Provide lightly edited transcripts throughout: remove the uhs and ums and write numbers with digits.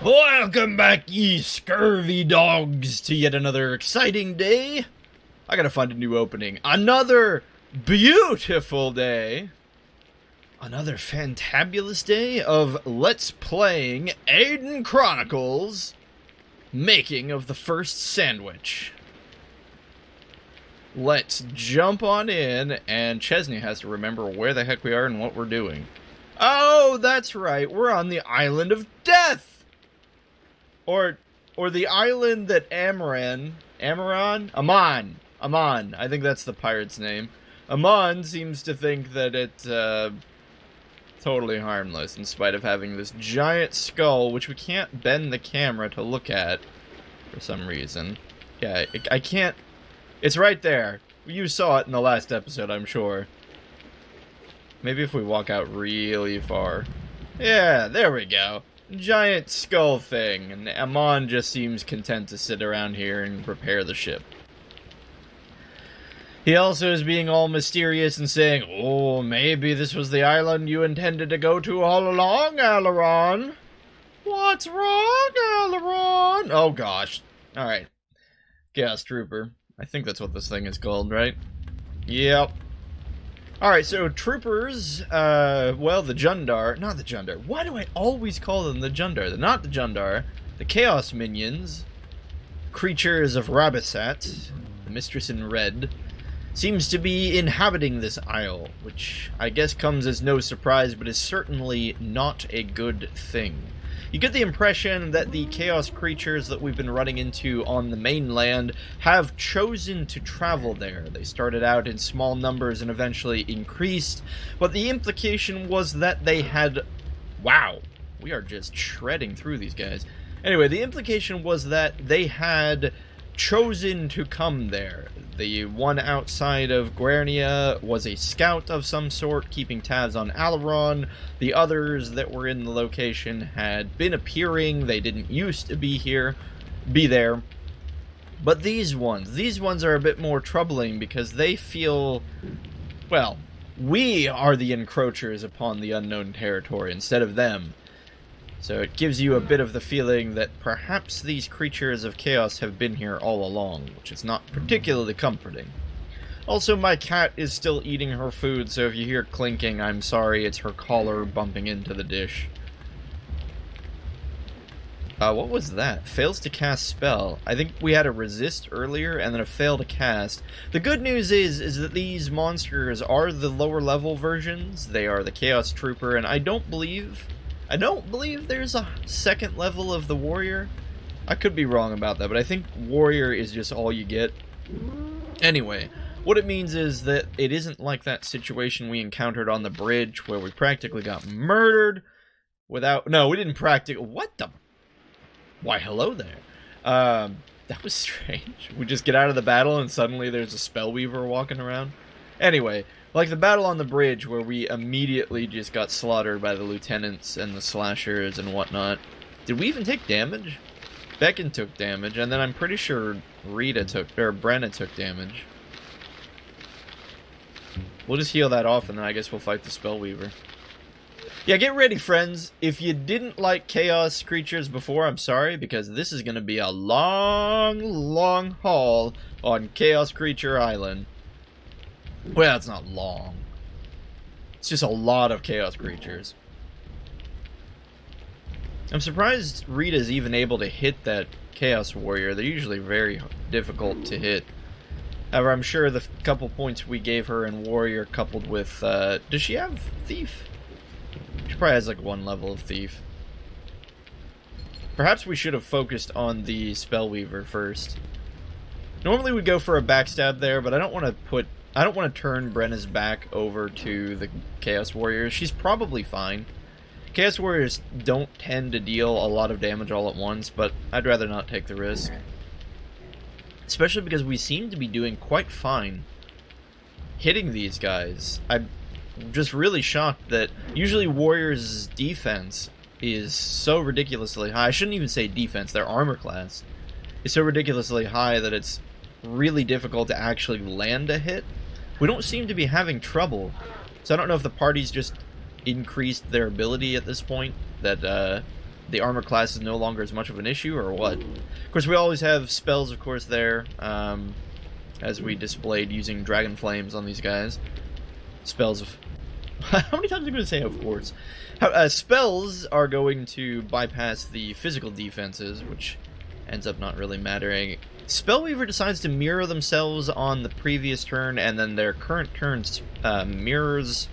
Welcome back, ye scurvy dogs, to yet another exciting day. I gotta find a new opening. Another beautiful day. Another fantabulous day of Let's Playing Aidyn Chronicles, making of the first sandwich. Let's jump on in, and Chezni has to remember where the heck we are and what we're doing. Oh, that's right, we're on the Island of Death! Or the island that Amon, I think that's the pirate's name. Amon seems to think that it's totally harmless, in spite of having this giant skull, which we can't bend the camera to look at, for some reason. Yeah, I can't... It's right there. You saw it in the last episode, I'm sure. Maybe if we walk out really far. Yeah, there we go. Giant skull thing, and Amon just seems content to sit around here and repair the ship. He also is being all mysterious and saying, "Oh, maybe this was the island you intended to go to all along, Alaron." What's wrong, Alaron? Oh gosh. Alright. Gas Trooper. I think that's what this thing is called, right? Yep. Alright, so troopers, well, the Jundar, not the Jundar. Why do I always call them the Jundar? They're not the Jundar. The Chaos Minions, creatures of Rabisat, the Mistress in Red, seems to be inhabiting this isle, which I guess comes as no surprise, but is certainly not a good thing. You get the impression that the chaos creatures that we've been running into on the mainland have chosen to travel there. They started out in small numbers and eventually increased, but the implication was that they had... Wow, we are just shredding through these guys. Anyway, the implication was that they had chosen to come there. The one outside of Guernia was a scout of some sort, keeping tabs on Alaron. The others that were in the location had been appearing. They didn't used to be there. But these ones are a bit more troubling because they feel, well, we are the encroachers upon the unknown territory instead of them. So it gives you a bit of the feeling that perhaps these creatures of chaos have been here all along, which is not particularly comforting. Also, my cat is still eating her food, so if you hear clinking, I'm sorry, it's her collar bumping into the dish. What was that? Fails to cast spell. I think we had a resist earlier, and then a fail to cast. The good news is that these monsters are the lower level versions. They are the Chaos Trooper, and I don't believe there's a second level of the warrior. I could be wrong about that, but I think warrior is just all you get. Anyway, what it means is that it isn't like that situation we encountered on the bridge where we practically got murdered without... No, we didn't practically... What the... Why, hello there. That was strange. We just get out of the battle and suddenly there's a spellweaver walking around. Anyway... Like the battle on the bridge where we immediately just got slaughtered by the lieutenants and the slashers and whatnot. Did we even take damage? Beckon took damage, and then I'm pretty sure Brenna took damage. We'll just heal that off and then I guess we'll fight the Spellweaver. Yeah, get ready, friends. If you didn't like chaos creatures before, I'm sorry, because this is going to be a long, long haul on Chaos Creature Island. Well, it's not long. It's just a lot of chaos creatures. I'm surprised Rita's even able to hit that chaos warrior. They're usually very difficult to hit. However, I'm sure the couple points we gave her in warrior coupled with... does she have thief? She probably has like one level of thief. Perhaps we should have focused on the Spellweaver first. Normally we'd go for a backstab there, but I don't want to turn Brenna's back over to the Chaos Warriors. She's probably fine. Chaos Warriors don't tend to deal a lot of damage all at once, but I'd rather not take the risk. Especially because we seem to be doing quite fine hitting these guys. I'm just really shocked that usually Warriors' defense is so ridiculously high. I shouldn't even say defense, their armor class is so ridiculously high that it's really difficult to actually land a hit. We don't seem to be having trouble, so I don't know if the party's just increased their ability at this point, that the armor class is no longer as much of an issue, or what? Of course, we always have spells, of course, there, as we displayed using Dragon Flames on these guys. Spells of... How many times am I going to say, of course? Spells are going to bypass the physical defenses, which ends up not really mattering. Spellweaver decides to mirror themselves on the previous turn, and then their current turn mirrors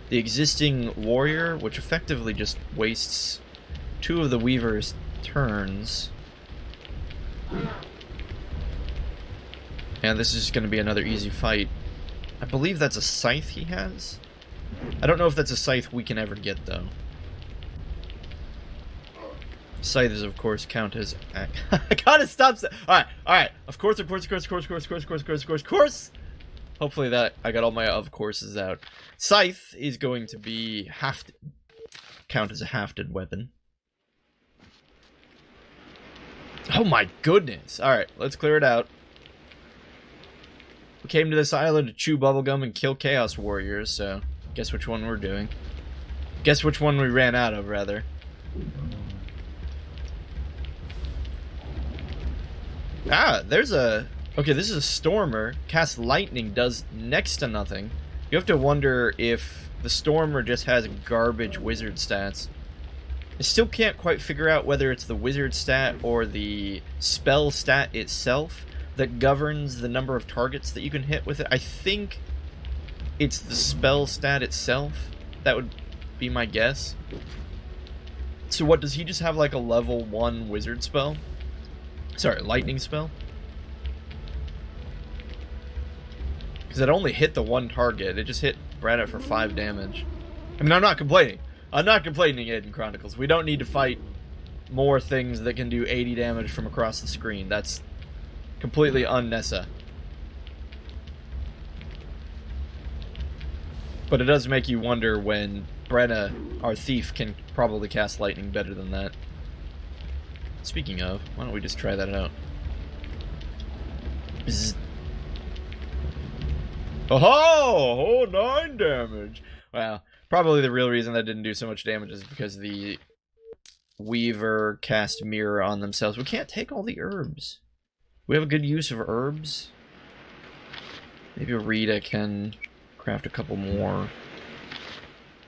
the existing warrior, which effectively just wastes 2 of the Weaver's turns. And this is going to be another easy fight. I believe that's a scythe he has. I don't know if that's a scythe we can ever get, though. Scythes, of course, count as... I gotta stop... Alright. Of course. Hopefully that... I got all my of courses out. Scythe is going to be hafted. Count as a hafted weapon. Oh my goodness. Alright, let's clear it out. We came to this island to chew bubblegum and kill Chaos Warriors, so... Guess which one we're doing. Guess which one we ran out of, rather. There's a... Okay, this is a Stormer. Cast Lightning does next to nothing. You have to wonder if the Stormer just has garbage wizard stats. I still can't quite figure out whether it's the wizard stat or the spell stat itself that governs the number of targets that you can hit with it. I think it's the spell stat itself. That would be my guess. So what, does he just have like a level 1 wizard spell? Sorry, lightning spell? Because it only hit the 1 target. It just hit Braddock for 5 damage. I mean, I'm not complaining. I'm not complaining, Aidyn Chronicles. We don't need to fight more things that can do 80 damage from across the screen. That's completely unnecessary. But it does make you wonder when Brenna, our thief, can probably cast lightning better than that. Speaking of, why don't we just try that out? Bzz. Oh, 9 damage! Wow. Probably the real reason that didn't do so much damage is because the Weaver cast Mirror on themselves. We can't take all the herbs. We have a good use of herbs. Maybe Rita can craft a couple more.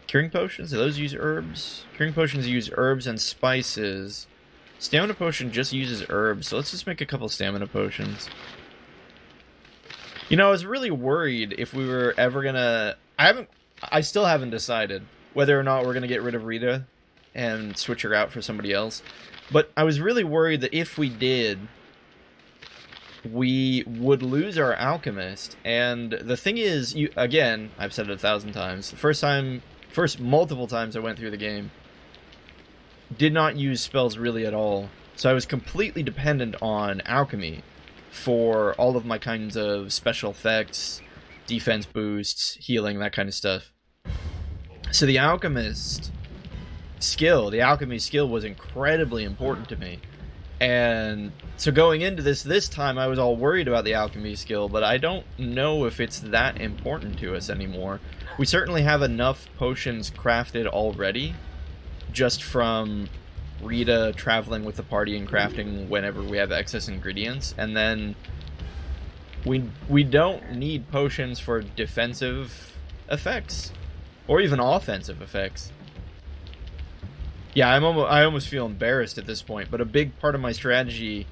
Curing potions? Do those use herbs? Curing potions use herbs and spices. Stamina potion just uses herbs, so let's just make a couple stamina potions. You know, I was really worried if we were ever gonna... I still haven't decided whether or not we're gonna get rid of Rita and switch her out for somebody else. But I was really worried that if we did, we would lose our alchemist. And the thing is, again, I've said it 1,000 times. The first multiple times I went through the game, did not use spells really at all. So I was completely dependent on alchemy for all of my kinds of special effects, defense boosts, healing, that kind of stuff. So the alchemy skill was incredibly important to me. And so going into this time, I was all worried about the alchemy skill, but I don't know if it's that important to us anymore. We certainly have enough potions crafted already, just from Rita traveling with the party and crafting whenever we have excess ingredients. And then we don't need potions for defensive effects, or even offensive effects. Yeah, I almost feel embarrassed at this point, but a big part of my strategy,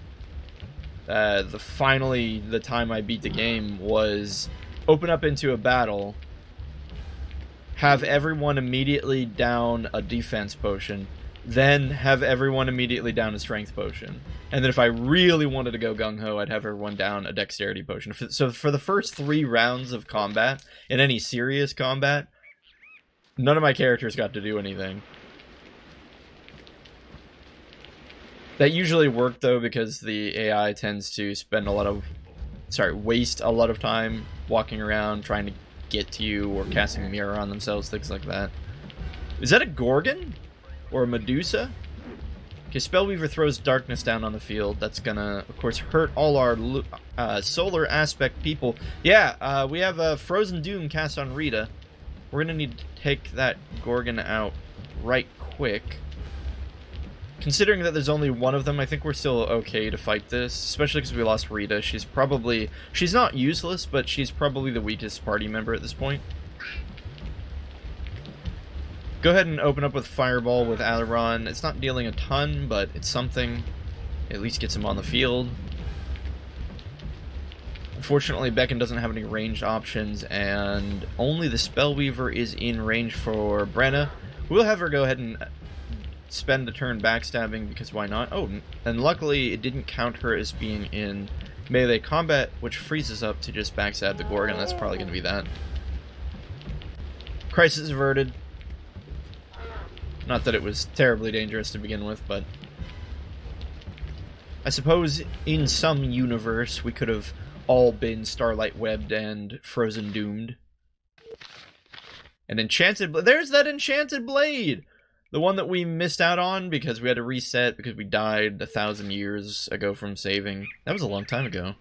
finally the time I beat the game, was open up into a battle, have everyone immediately down a defense potion, then have everyone immediately down a strength potion. And then if I really wanted to go gung-ho, I'd have everyone down a dexterity potion. So for the first 3 rounds of combat, in any serious combat, none of my characters got to do anything. That usually worked, though, because the AI tends to spend waste a lot of time walking around trying to get to you or casting a mirror on themselves, things like that. Is that a Gorgon? Or a Medusa? Okay, Spellweaver throws darkness down on the field. That's gonna, of course, hurt all our solar aspect people. Yeah, we have a Frozen Doom cast on Rita. We're gonna need to take that Gorgon out right quick. Considering that there's only one of them, I think we're still okay to fight this, especially because we lost Rita. She's not useless, but she's probably the weakest party member at this point. Go ahead and open up with Fireball with Alaron. It's not dealing a ton, but it's something. It at least gets him on the field. Unfortunately, Beacon doesn't have any ranged options, and only the Spellweaver is in range for Brenna. We'll have her go ahead and spend a turn backstabbing, because why not? Oh, and luckily it didn't count her as being in melee combat, which frees us up to just backstab the Gorgon. That's probably going to be that. Crisis averted. Not that it was terribly dangerous to begin with, but I suppose in some universe we could have all been Starlight Webbed and Frozen Doomed. And there's that Enchanted Blade! The one that we missed out on because we had to reset because we died 1,000 years ago from saving. That was a long time ago.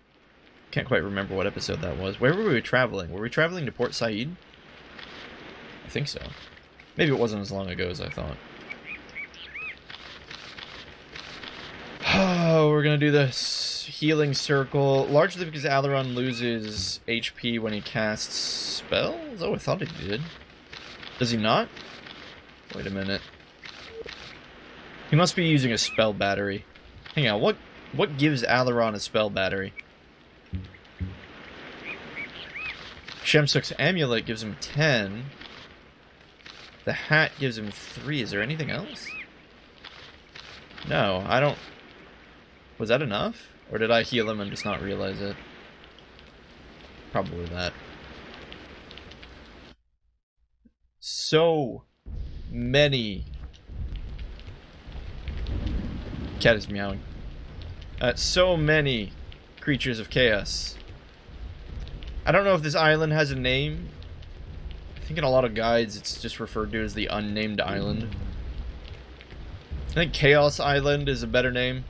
Can't quite remember what episode that was. Where were we traveling? Were we traveling to Port Said? I think so. Maybe it wasn't as long ago as I thought. Oh, we're gonna do this healing circle, largely because Alaron loses HP when he casts spells? Oh, I thought he did. Does he not? Wait a minute. He must be using a spell battery. Hang on, what gives Alaron a spell battery? Shemsuk's amulet gives him 10. The hat gives him 3. Is there anything else? No, I don't... Was that enough? Or did I heal him and just not realize it? Probably that. So many... Cat is meowing. So many creatures of chaos. I don't know if this island has a name. I think in a lot of guides it's just referred to as the Unnamed Island. I think Chaos Island is a better name.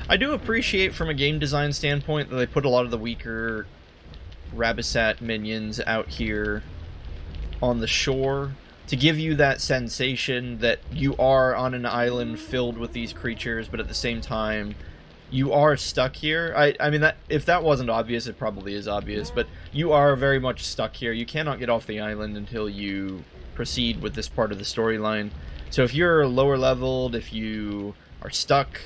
I do appreciate from a game design standpoint that they put a lot of the weaker Rabisat minions out here on the shore to give you that sensation that you are on an island filled with these creatures, but at the same time you are stuck here. I mean, that if that wasn't obvious, it probably is obvious, but you are very much stuck here. You cannot get off the island until you proceed with this part of the storyline. So if you're lower leveled, if you are stuck,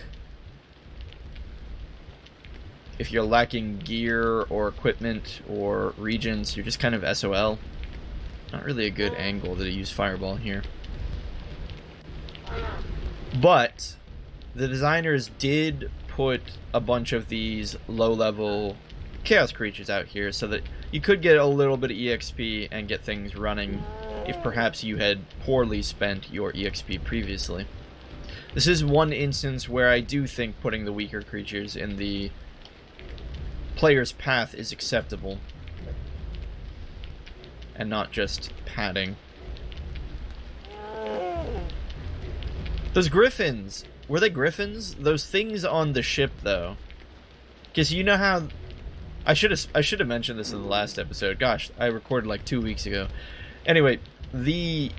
if you're lacking gear or equipment or regions, you're just kind of SOL. Not really a good angle to use Fireball here. But the designers did put a bunch of these low-level chaos creatures out here so that you could get a little bit of EXP and get things running if perhaps you had poorly spent your EXP previously. This is one instance where I do think putting the weaker creatures in the player's path is acceptable and not just padding. Those griffins! Were they griffins? Those things on the ship, though. Because you know how... I should have mentioned this in the last episode. Gosh, I recorded like 2 weeks ago. Anyway, the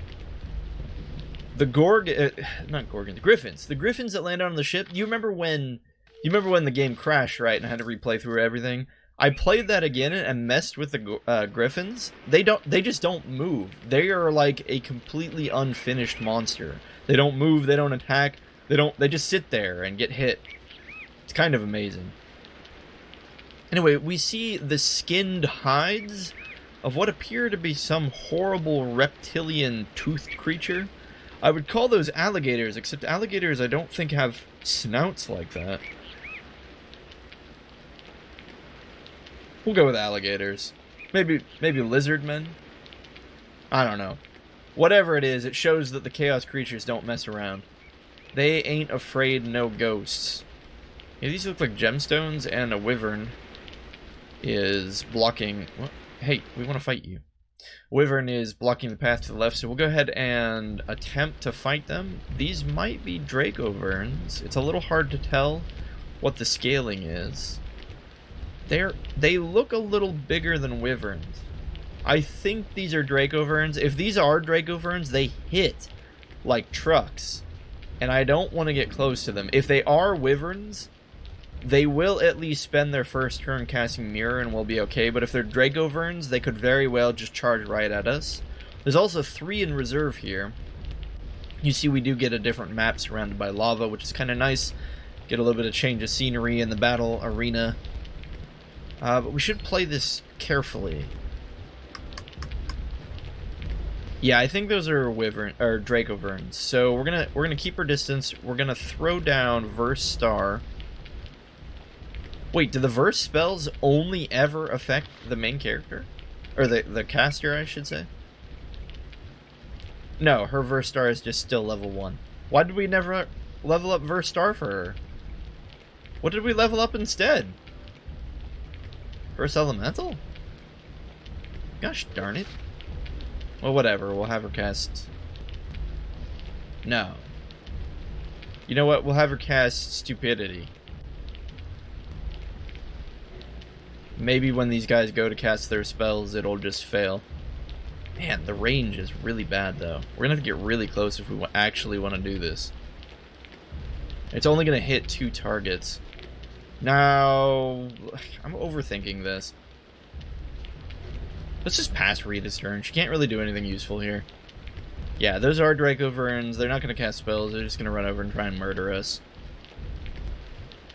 Griffins. The Griffins that landed on the ship. You remember when the game crashed, right? And I had to replay through everything. I played that again and messed with the Griffins. They just don't move. They are like a completely unfinished monster. They don't move. They don't attack. They just sit there and get hit. It's kind of amazing. Anyway, we see the skinned hides of what appear to be some horrible reptilian toothed creature. I would call those alligators, except alligators I don't think have snouts like that. We'll go with alligators. Maybe lizard men? I don't know. Whatever it is, it shows that the chaos creatures don't mess around. They ain't afraid no ghosts. Yeah, these look like gemstones, and a wyvern is blocking... What? Hey, we want to fight you. Wyvern is blocking the path to the left, so we'll go ahead and attempt to fight them. These might be Draco Verns. It's a little hard to tell what the scaling is. They look a little bigger than wyverns. I think these are Dracoverns. If these are Dracoverns, they hit like trucks. And I don't want to get close to them. If they are Wyverns, they will at least spend their first turn casting Mirror and we'll be okay. But if they're Dracoverns, they could very well just charge right at us. There's also 3 in reserve here. You see we do get a different map surrounded by lava, which is kind of nice. Get a little bit of change of scenery in the battle arena. But we should play this carefully. Yeah, I think those are Dracoverns. So we're gonna keep our distance. We're gonna throw down Verse Star. Wait, do the Verse spells only ever affect the main character? Or the caster, I should say? No, her Verse Star is just still level 1. Why did we never level up Verse Star for her? What did we level up instead? Verse Elemental? Gosh darn it. Well, whatever. We'll have her cast... No. You know what? We'll have her cast Stupidity. Maybe when these guys go to cast their spells, it'll just fail. Man, the range is really bad, though. We're gonna have to get really close if we actually want to do this. It's only gonna hit 2 targets. Now... I'm overthinking this. Let's just pass Rita's turn. She can't really do anything useful here. Yeah, those are Dracoverns. They're not going to cast spells. They're just going to run over and try and murder us.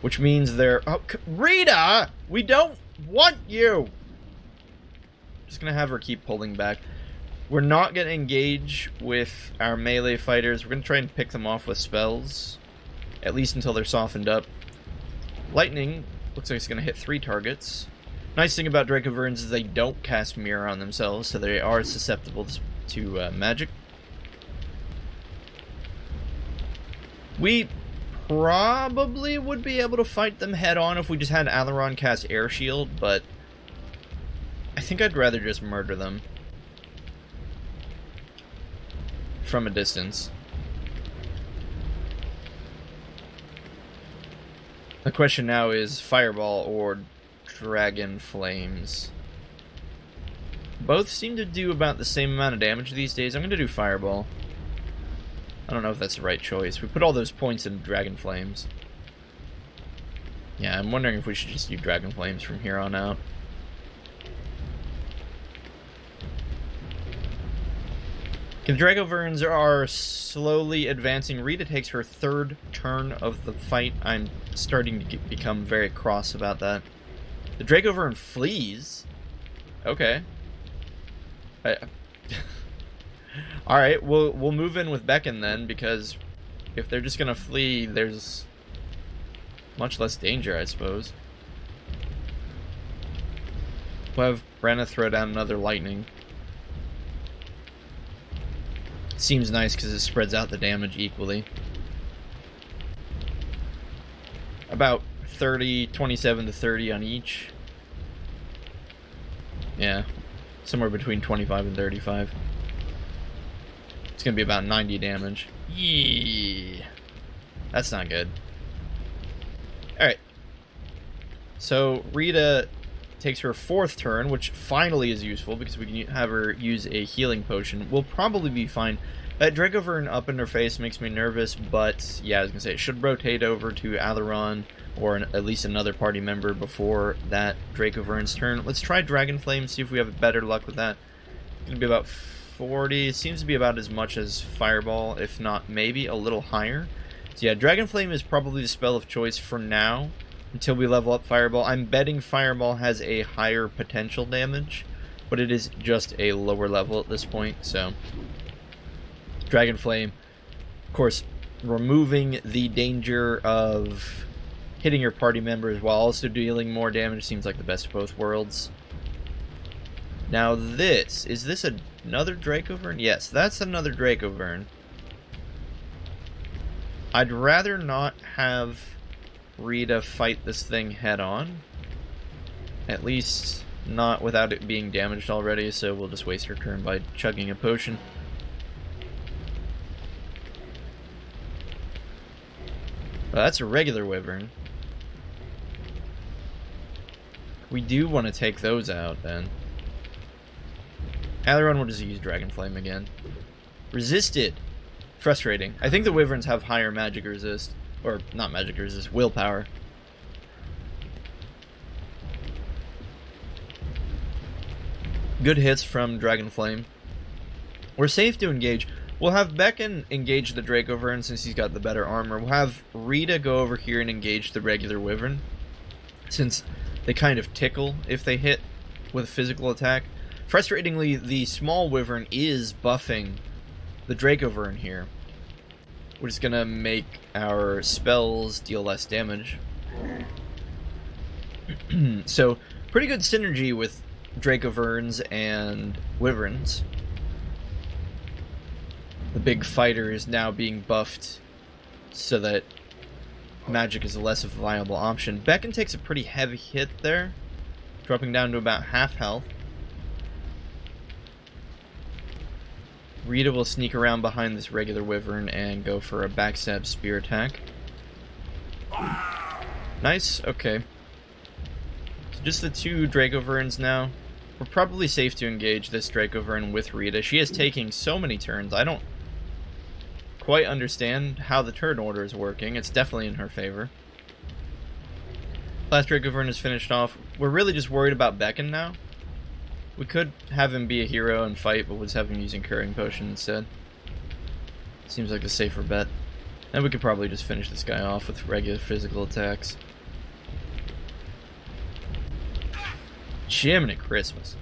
Which means they're... Oh, Rita! We don't want you! Just going to have her keep pulling back. We're not going to engage with our melee fighters. We're going to try and pick them off with spells. At least until they're softened up. Lightning looks like it's going to hit 3 targets. Nice thing about Dracoverns is they don't cast Mirror on themselves, so they are susceptible to magic. We probably would be able to fight them head-on if we just had Alaron cast Air Shield, but I think I'd rather just murder them from a distance. The question now is Fireball or Dragon Flames. Both seem to do about the same amount of damage these days. I'm going to do Fireball. I don't know if that's the right choice. We put all those points in Dragon Flames. Yeah, I'm wondering if we should just do Dragon Flames from here on out. The Dracoverns are slowly advancing. Rita takes her 3rd turn of the fight. I'm starting to become very cross about that. The Dracovern flees. Okay. Alright, we'll move in with Beacon then, because if they're just gonna flee, there's much less danger, I suppose. We'll have Brenna throw down another lightning. Seems nice because it spreads out the damage equally. About 27 to 30 on each. Yeah, somewhere between 25 and 35. It's gonna be about 90 damage. Yeah, that's not good. Alright. So, Rita takes her 4th turn, which finally is useful because we can have her use a healing potion. We'll probably be fine. That Dracovern up in her face makes me nervous, but yeah, I was gonna say it should rotate over to Alaron or at least another party member before that Dracovern's turn. Let's try Dragon Flame, see if we have better luck with that. It's gonna be about 40. It seems to be about as much as Fireball, if not maybe a little higher. So yeah, Dragon Flame is probably the spell of choice for now until we level up Fireball. I'm betting Fireball has a higher potential damage, but it is just a lower level at this point, so Dragon Flame, of course, removing the danger of hitting your party members while also dealing more damage seems like the best of both worlds. Now this, is this another Dracovern? Yes, that's another Dracovern. I'd rather not have Rita fight this thing head on. At least not without it being damaged already, so we'll just waste her turn by chugging a potion. Well, that's a regular Wyvern. We do want to take those out, then. Alaron will just use Dragon Flame again. Resisted. Frustrating. I think the Wyverns have higher magic resist. Or, not magic resist, willpower. Good hits from Dragon Flame. We're safe to engage. We'll have Beckon engage the Draco Vern since he's got the better armor. We'll have Rita go over here and engage the regular Wyvern, since they kind of tickle if they hit with a physical attack. Frustratingly, the small Wyvern is buffing the Draco Vern here, which is going to make our spells deal less damage. So, pretty good synergy with Draco Verns and Wyverns. The big fighter is now being buffed so that magic is a less of a viable option. Beckon takes a pretty heavy hit there, dropping down to about half health. Rita will sneak around behind this regular Wyvern and go for a backstab spear attack. Nice, okay. So just the two Draco Verns now. We're probably safe to engage this Draco Vern with Rita. She is taking so many turns. I don't quite understand how the turn order is working. It's definitely in her favor. Last Draco Vern is finished off. We're really just worried about Beckon now. We could have him be a hero and fight, but we'll just have him using Curing Potion instead. Seems like the safer bet. And we could probably just finish this guy off with regular physical attacks. Jiminy Christmas.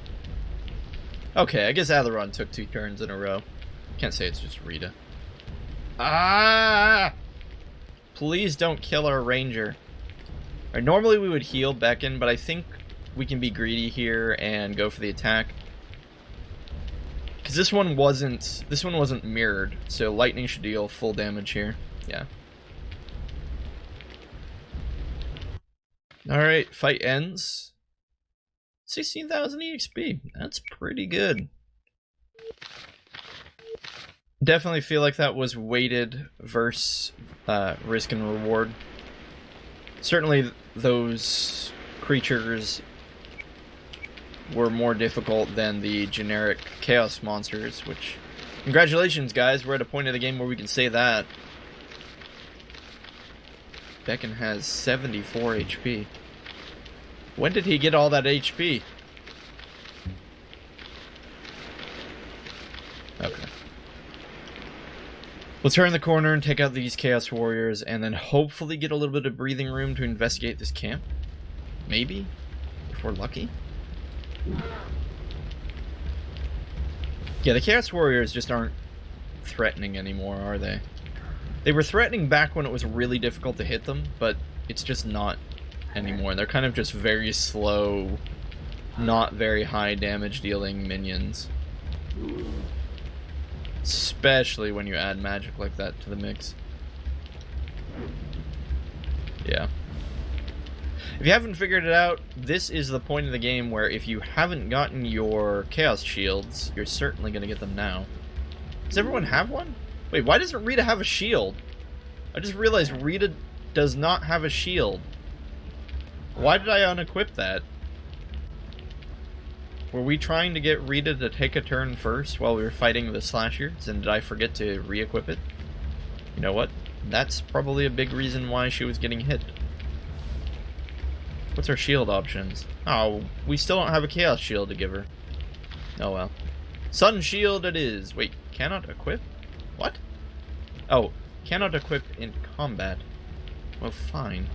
Okay, I guess Alaron took 2 turns in a row. Can't say it's just Rita. Ah! Please don't kill our ranger. Right, normally we would heal Beckon, but I think we can be greedy here and go for the attack. Because this one wasn't mirrored, so lightning should deal full damage here. Yeah. Alright, fight ends. 16,000 EXP. That's pretty good. Definitely feel like that was weighted versus risk and reward. Certainly those creatures were more difficult than the generic chaos monsters, which, congratulations guys, we're at a point of the game where we can say that. Beckon has 74 HP. When did he get all that HP? Okay. We'll turn the corner and take out these Chaos Warriors, and then hopefully get a little bit of breathing room to investigate this camp. Maybe? If we're lucky? Yeah, the Chaos Warriors just aren't threatening anymore, are they? They were threatening back when it was really difficult to hit them, but it's just not anymore. They're kind of just very slow, not very high damage dealing minions. Especially when you add magic like that to the mix. Yeah. If you haven't figured it out, this is the point of the game where if you haven't gotten your Chaos Shields, you're certainly going to get them now. Does everyone have one? Wait, why doesn't Rita have a shield? I just realized Rita does not have a shield. Why did I unequip that? Were we trying to get Rita to take a turn first while we were fighting the slashers, and did I forget to re-equip it? You know what? That's probably a big reason why she was getting hit. What's our shield options? Oh, we still don't have a Chaos Shield to give her. Oh well. Sun Shield it is! Wait, cannot equip? What? Oh, cannot equip in combat. Well, fine.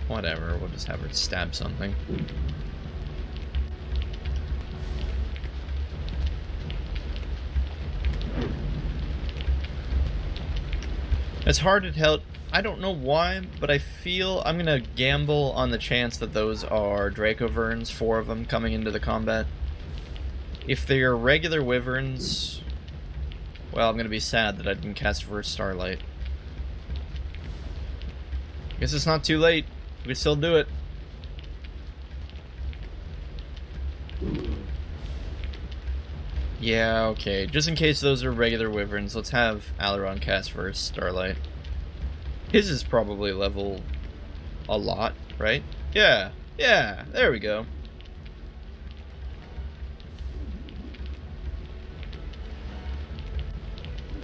Whatever, we'll just have her stab something. It's hard to tell. I don't know why, but I feel I'm gonna gamble on the chance that those are Draco Verns, 4 of them coming into the combat. If they are regular Wyverns, well, I'm gonna be sad that I didn't cast Verse Starlight. Guess it's not too late. We can still do it. Yeah, okay. Just in case those are regular Wyverns, let's have Alaron cast first, Starlight. His is probably level a lot, right? Yeah, there we go.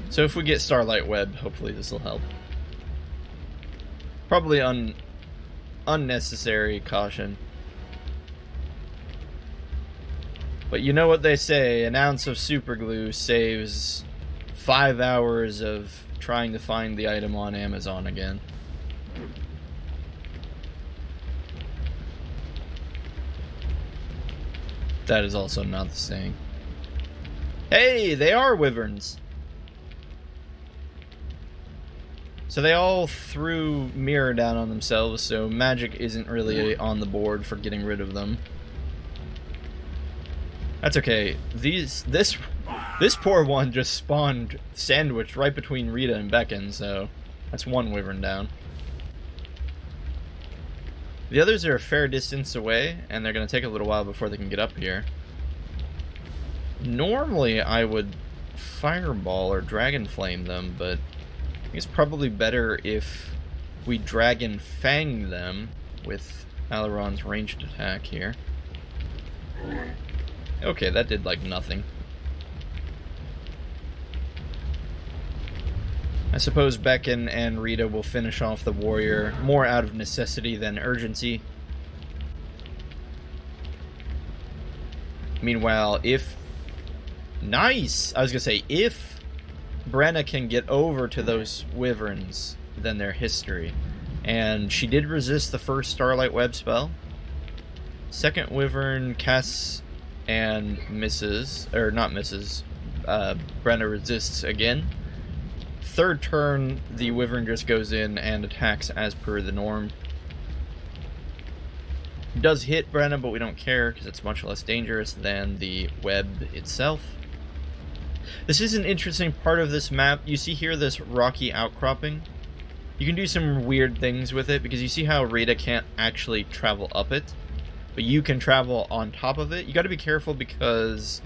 So if we get Starlight Web, hopefully this will help. Probably unnecessary caution. But you know what they say, an ounce of super glue saves 5 hours of trying to find the item on Amazon again. That is also not the saying. Hey, they are wyverns! So they all threw mirror down on themselves, so magic isn't really on the board for getting rid of them. That's okay. This poor one just spawned sandwiched right between Rita and Beckon, so that's one wyvern down. The others are a fair distance away, and they're going to take a little while before they can get up here. Normally, I would fireball or dragon flame them, but I think it's probably better if we dragon fang them with Alaron's ranged attack here. Okay, that did like nothing. I suppose Beckon and Rita will finish off the warrior more out of necessity than urgency. Meanwhile, if... Nice! I was gonna say, if Brenna can get over to those wyverns, then they're history. And she did resist the first Starlight Web spell. Second wyvern casts and misses, or not misses, Brenna resists again. Third turn, the wyvern just goes in and attacks as per the norm. Does hit Brenna, but we don't care because it's much less dangerous than the web itself. This is an interesting part of this map. You see here this rocky outcropping. You can do some weird things with it because you see how Rita can't actually travel up it, but you can travel on top of it. You got to be careful because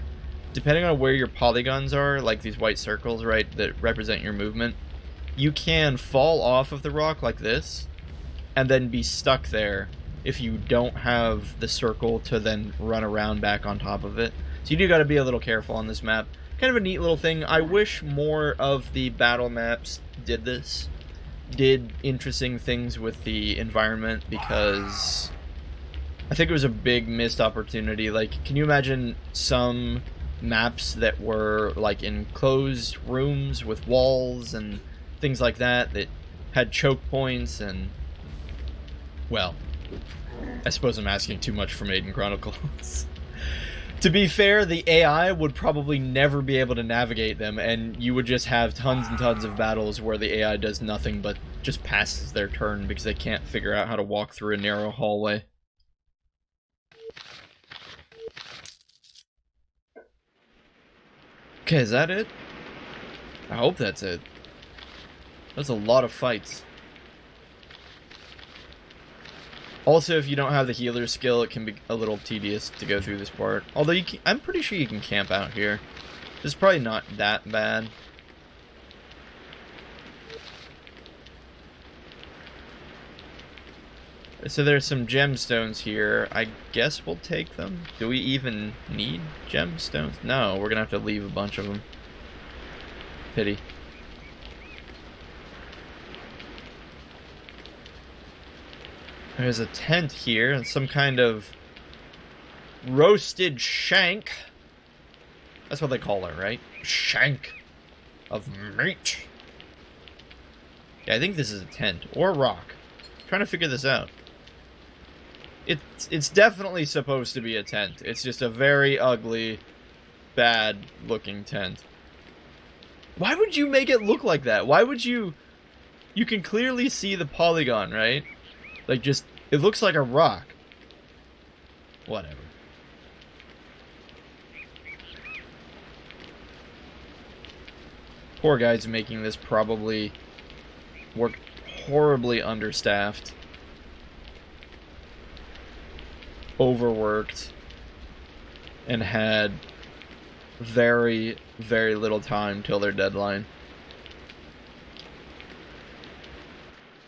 depending on where your polygons are, like these white circles, right, that represent your movement, you can fall off of the rock like this and then be stuck there if you don't have the circle to then run around back on top of it. So you do got to be a little careful on this map. Kind of a neat little thing. I wish more of the battle maps did this. Did interesting things with the environment, because I think it was a big missed opportunity. Like, can you imagine some maps that were like enclosed rooms with walls and things like that that had choke points and, well, I suppose I'm asking too much from Aidyn Chronicles. To be fair, the AI would probably never be able to navigate them, and you would just have tons and tons of battles where the AI does nothing but just passes their turn because they can't figure out how to walk through a narrow hallway. Okay, is that it? I hope that's it. That's a lot of fights. Also, if you don't have the healer skill, it can be a little tedious to go through this part. Although, I'm pretty sure you can camp out here. This is probably not that bad. So there's some gemstones here. I guess we'll take them. Do we even need gemstones? No, we're gonna have to leave a bunch of them. Pity. There's a tent here and some kind of roasted shank. That's what they call it, right? Shank of meat. Yeah, I think this is a tent or rock. I'm trying to figure this out. It's definitely supposed to be a tent. It's just a very ugly, bad looking tent. Why would you make it look like that? Why would you... You can clearly see the polygon, right? Like, just, it looks like a rock. Whatever. Poor guys making this probably worked horribly understaffed. Overworked. And had very, very little time till their deadline.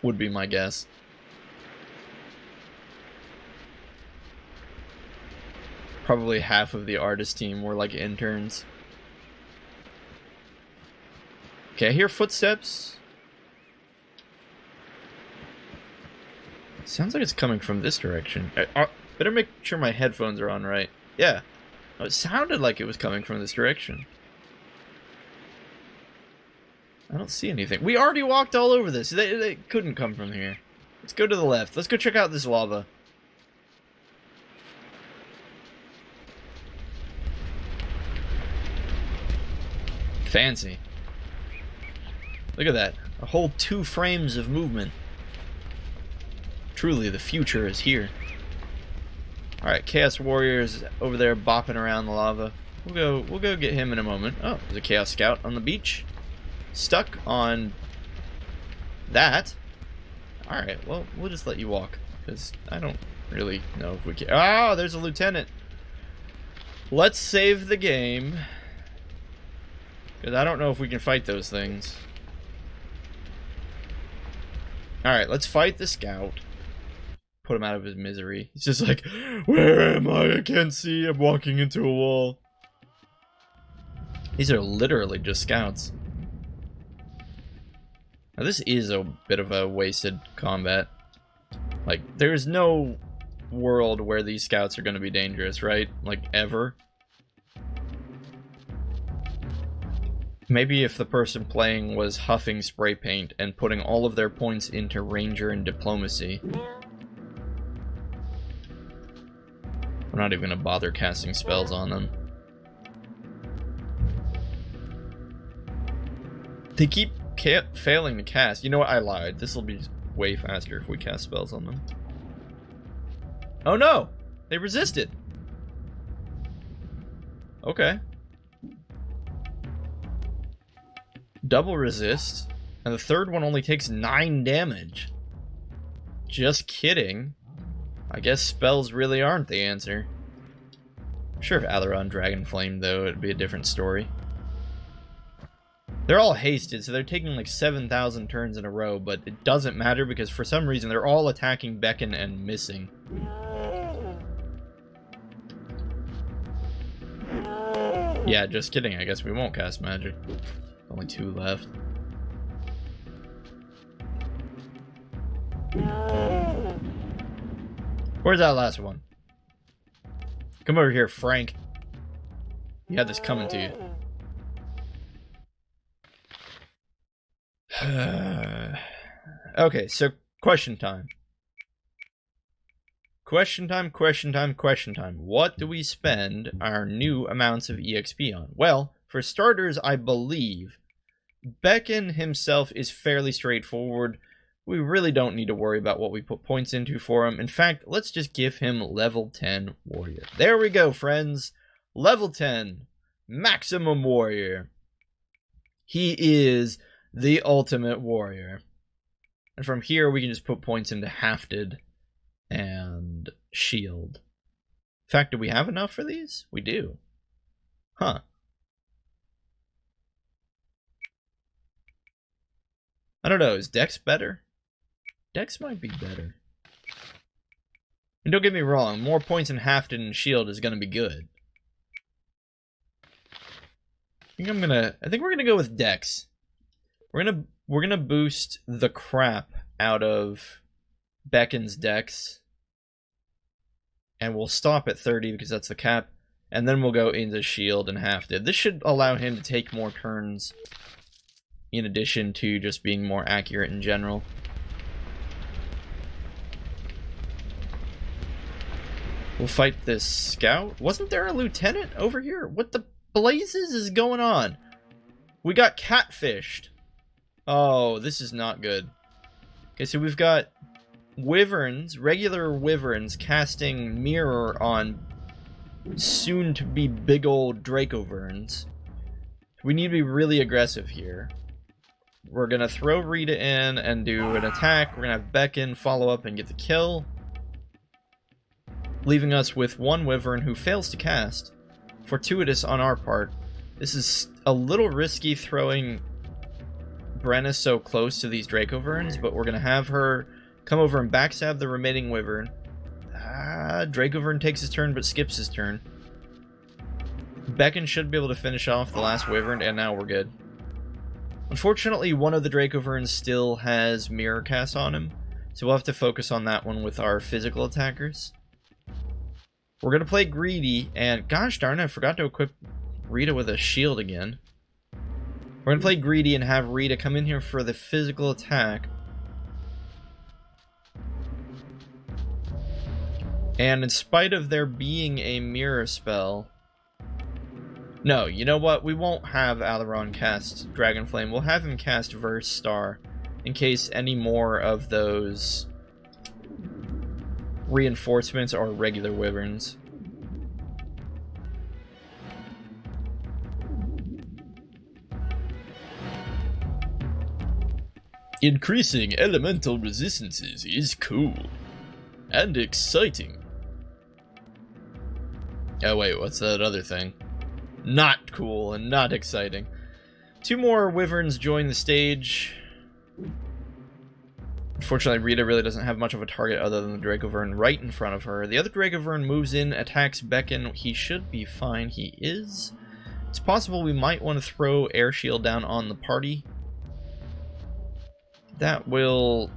Would be my guess. Probably half of the artist team were like interns. Okay, I hear footsteps. Sounds like it's coming from this direction. Better make sure my headphones are on right. Yeah. Oh, it sounded like it was coming from this direction. I don't see anything. We already walked all over this. They couldn't come from here. Let's go to the left. Let's go check out this lava. Fancy. Look at that. A whole 2 frames of movement. Truly, the future is here. Alright, Chaos Warrior's over there bopping around the lava. We'll go get him in a moment. Oh, there's a Chaos Scout on the beach. Stuck on that. Alright, well, we'll just let you walk. Because I don't really know if we can. Oh, there's a lieutenant. Let's save the game. Because I don't know if we can fight those things. Alright, let's fight the scout. Put him out of his misery. He's just like, where am I? I can't see. I'm walking into a wall. These are literally just scouts. Now this is a bit of a wasted combat. Like, there's no world where these scouts are going to be dangerous, right? Like, ever. Maybe if the person playing was huffing spray paint and putting all of their points into Ranger and Diplomacy. We're not even going to bother casting spells on them. They keep failing to cast. You know what? I lied. This will be way faster if we cast spells on them. Oh no! They resisted! Okay. Double resist. And the third one only takes 9 damage. Just kidding. I guess spells really aren't the answer. I'm sure if Alaron Dragon Flamed, though, it'd be a different story. They're all hasted, so they're taking like 7,000 turns in a row, but it doesn't matter because for some reason they're all attacking Beacon and missing. Yeah, just kidding. I guess we won't cast magic. Only 2 left. Where's that last one? Come over here, Frank. You had this coming to you. Okay, so question time. Question time. What do we spend our new amounts of EXP on? Well, for starters, I believe Beacon himself is fairly straightforward. We really don't need to worry about what we put points into for him. In fact, let's just give him level 10 warrior. There we go, friends. Level 10 maximum warrior. He is the ultimate warrior. And from here, we can just put points into hafted and shield. In fact, do we have enough for these? We do. Huh. I don't know. Is Dex better? Dex might be better. And don't get me wrong, more points in hafted and shield is going to be good. I think we're gonna go with Dex. We're gonna boost the crap out of Beacon's Dex. And we'll stop at 30 because that's the cap. And then we'll go into shield and hafted. This should allow him to take more turns in addition to just being more accurate in general. We'll fight this scout. Wasn't there a lieutenant over here? What the blazes is going on? We got catfished. Oh, this is not good. Okay, so we've got wyverns, regular wyverns, casting mirror on soon-to-be big old Dracoverns. We need to be really aggressive here. We're going to throw Rita in and do an attack. We're going to have Beacon follow up and get the kill, leaving us with one wyvern who fails to cast. Fortuitous on our part. This is a little risky throwing Brenna so close to these Dracoverns, but we're going to have her come over and backstab the remaining wyvern. Dracovern takes his turn but skips his turn. Beacon should be able to finish off the last wyvern, and now we're good. Unfortunately, one of the Dracoverns still has Mirror Cast on him, so we'll have to focus on that one with our physical attackers. We're going to play Greedy, and gosh darn it, I forgot to equip Rita with a shield again. We're going to play Greedy and have Rita come in here for the physical attack. And in spite of there being a mirror spell... No, you know what? We won't have Alaron cast Dragon Flame. We'll have him cast Verse Star in case any more of those reinforcements are regular wyverns. Increasing elemental resistances is cool and exciting. Oh wait, what's that other thing? Not cool and not exciting. 2 more wyverns join the stage. Unfortunately, Rita really doesn't have much of a target other than the Dragovern right in front of her. The other Dragovern moves in, attacks Beckon. He should be fine. He is. It's possible we might want to throw Air Shield down on the party. That will...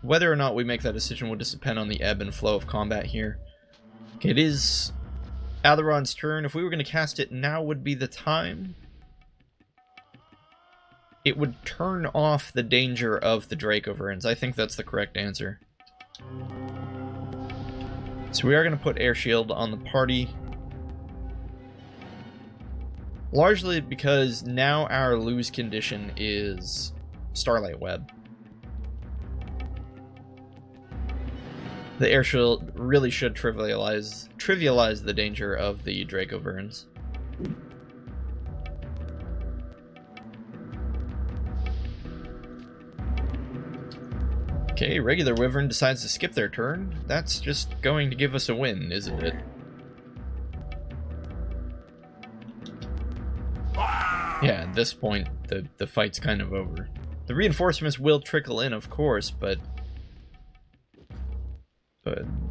Whether or not we make that decision will just depend on the ebb and flow of combat here. Okay, it is Alaron's turn. If we were going to cast it, now would be the time. It would turn off the danger of the Dracoverns. I think that's the correct answer. So we are going to put Air Shield on the party. Largely because now our lose condition is Starlight Web. The Air Shield really should trivialize the danger of the Dracoverns. Okay, regular Wyvern decides to skip their turn. That's just going to give us a win, isn't it? Yeah, at this point, the fight's kind of over. The reinforcements will trickle in, of course, but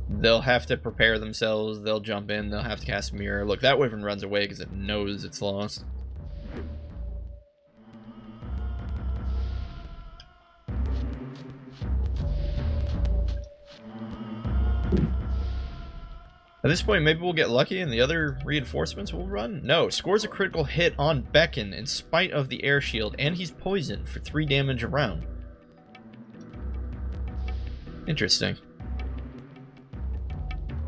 they'll have to prepare themselves, they'll jump in, they'll have to cast Mirror. Look, that Wyvern runs away because it knows it's lost. At this point, maybe we'll get lucky and the other reinforcements will run? No, scores a critical hit on Beckon in spite of the Air Shield, and he's poisoned for 3 damage a round. Interesting.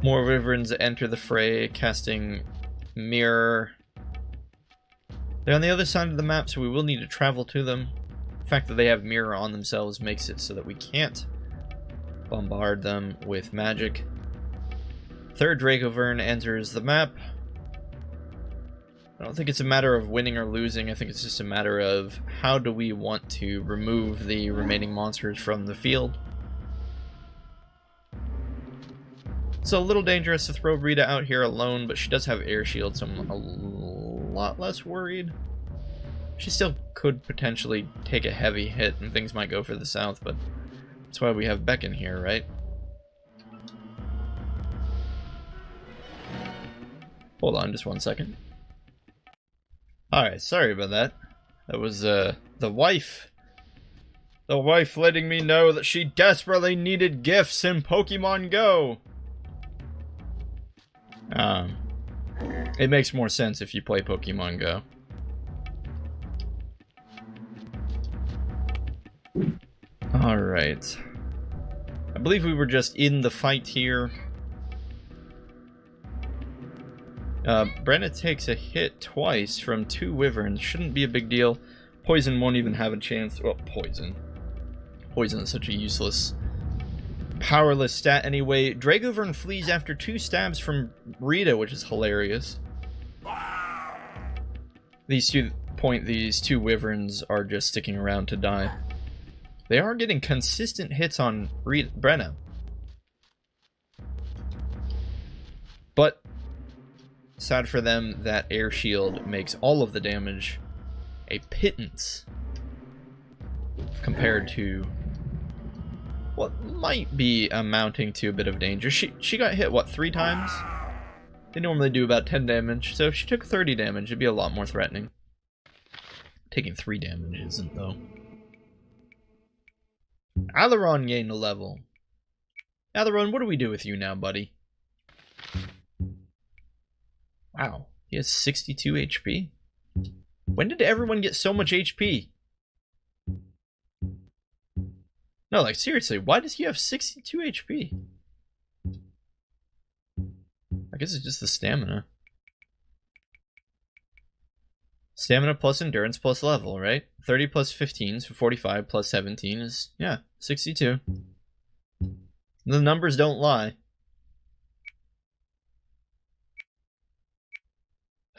More Wyverns enter the fray, casting Mirror. They're on the other side of the map, so we will need to travel to them. The fact that they have Mirror on themselves makes it so that we can't bombard them with magic. Third Dragovern enters the map. I don't think it's a matter of winning or losing. I think it's just a matter of how do we want to remove the remaining monsters from the field. It's a little dangerous to throw Rita out here alone, but she does have Air Shield, so I'm a lot less worried. She still could potentially take a heavy hit and things might go for the south, but that's why we have Beckon here, right? Hold on just 1 second. Alright, sorry about that. That was the wife. The wife letting me know that she desperately needed gifts in Pokemon Go. It makes more sense if you play Pokemon Go. Alright. I believe we were just in the fight here. Brenna takes a hit twice from 2 Wyverns. Shouldn't be a big deal. Poison won't even have a chance. Well, Poison. Poison is such a useless, powerless stat anyway. Dragovern flees after 2 stabs from Rita, which is hilarious. These two Wyverns are just sticking around to die. They are getting consistent hits on Brenna. But sad for them, that Air Shield makes all of the damage a pittance compared to what might be amounting to a bit of danger. She got hit, what, 3 times? They normally do about 10 damage, so if she took 30 damage, it'd be a lot more threatening. Taking 3 damage isn't, though. Alaron gained a level. Alaron, what do we do with you now, buddy? Wow, he has 62 HP. When did everyone get so much HP? No, like, seriously, why does he have 62 HP? I guess it's just the stamina. Stamina plus endurance plus level, right? 30 plus 15, so 45 plus 17 is, yeah, 62. The numbers don't lie.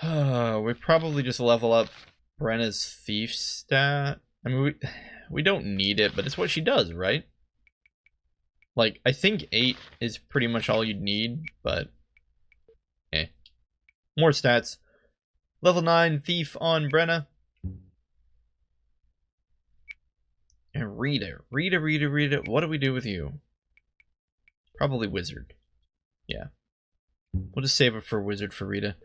We probably just level up Brenna's thief stat. I mean, we don't need it, but it's what she does, right? Like, I think 8 is pretty much all you'd need, but eh. More stats. Level 9 thief on Brenna. And Rita. Rita. What do we do with you? Probably wizard. Yeah. We'll just save it for wizard for Rita.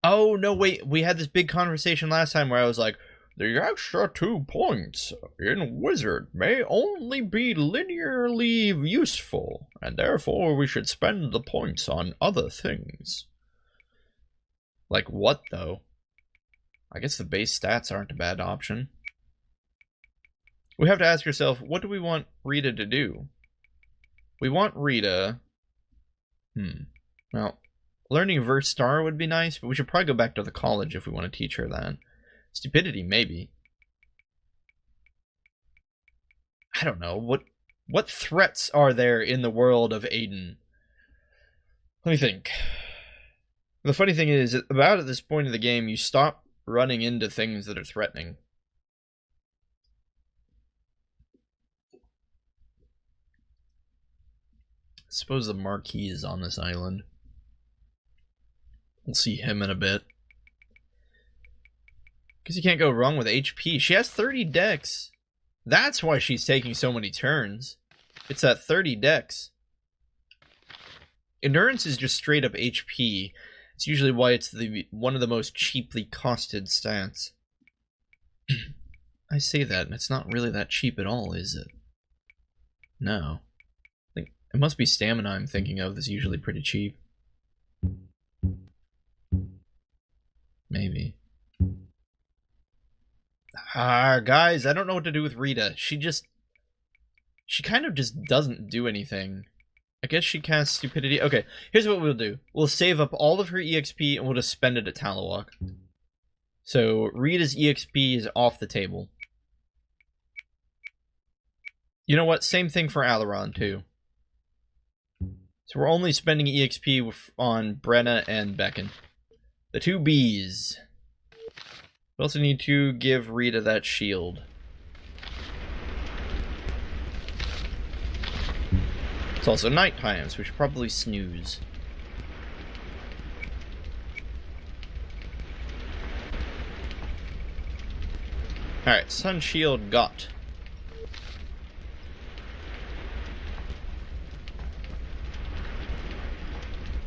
Oh, no, wait. We had this big conversation last time where I was like, the extra 2 points in wizard may only be linearly useful, and therefore we should spend the points on other things. Like what, though? I guess the base stats aren't a bad option. We have to ask ourselves, what do we want Rita to do? We want Rita... Well, learning verse star would be nice, but we should probably go back to the college if we want to teach her that. Stupidity, maybe. I don't know. What threats are there in the world of Aidyn? Let me think. The funny thing is, about at this point of the game, you stop running into things that are threatening. I suppose the Marquis is on this island. We'll see him in a bit. Because you can't go wrong with HP. She has 30 dex. That's why she's taking so many turns. It's at 30 dex. Endurance is just straight up HP. It's usually why it's one of the most cheaply costed stats. I say that, and it's not really that cheap at all, is it? No. I think it must be stamina I'm thinking of that's usually pretty cheap. Maybe. Guys, I don't know what to do with Rita. She kind of just doesn't do anything. I guess she casts stupidity. Okay, here's what we'll do. We'll save up all of her EXP and we'll just spend it at Talawalk. So Rita's EXP is off the table. You know what? Same thing for Alaron too. So we're only spending EXP on Brenna and Beacon. The 2 Bs. We also need to give Rita that shield. It's also nighttime, so we should probably snooze. Alright, Sun Shield got.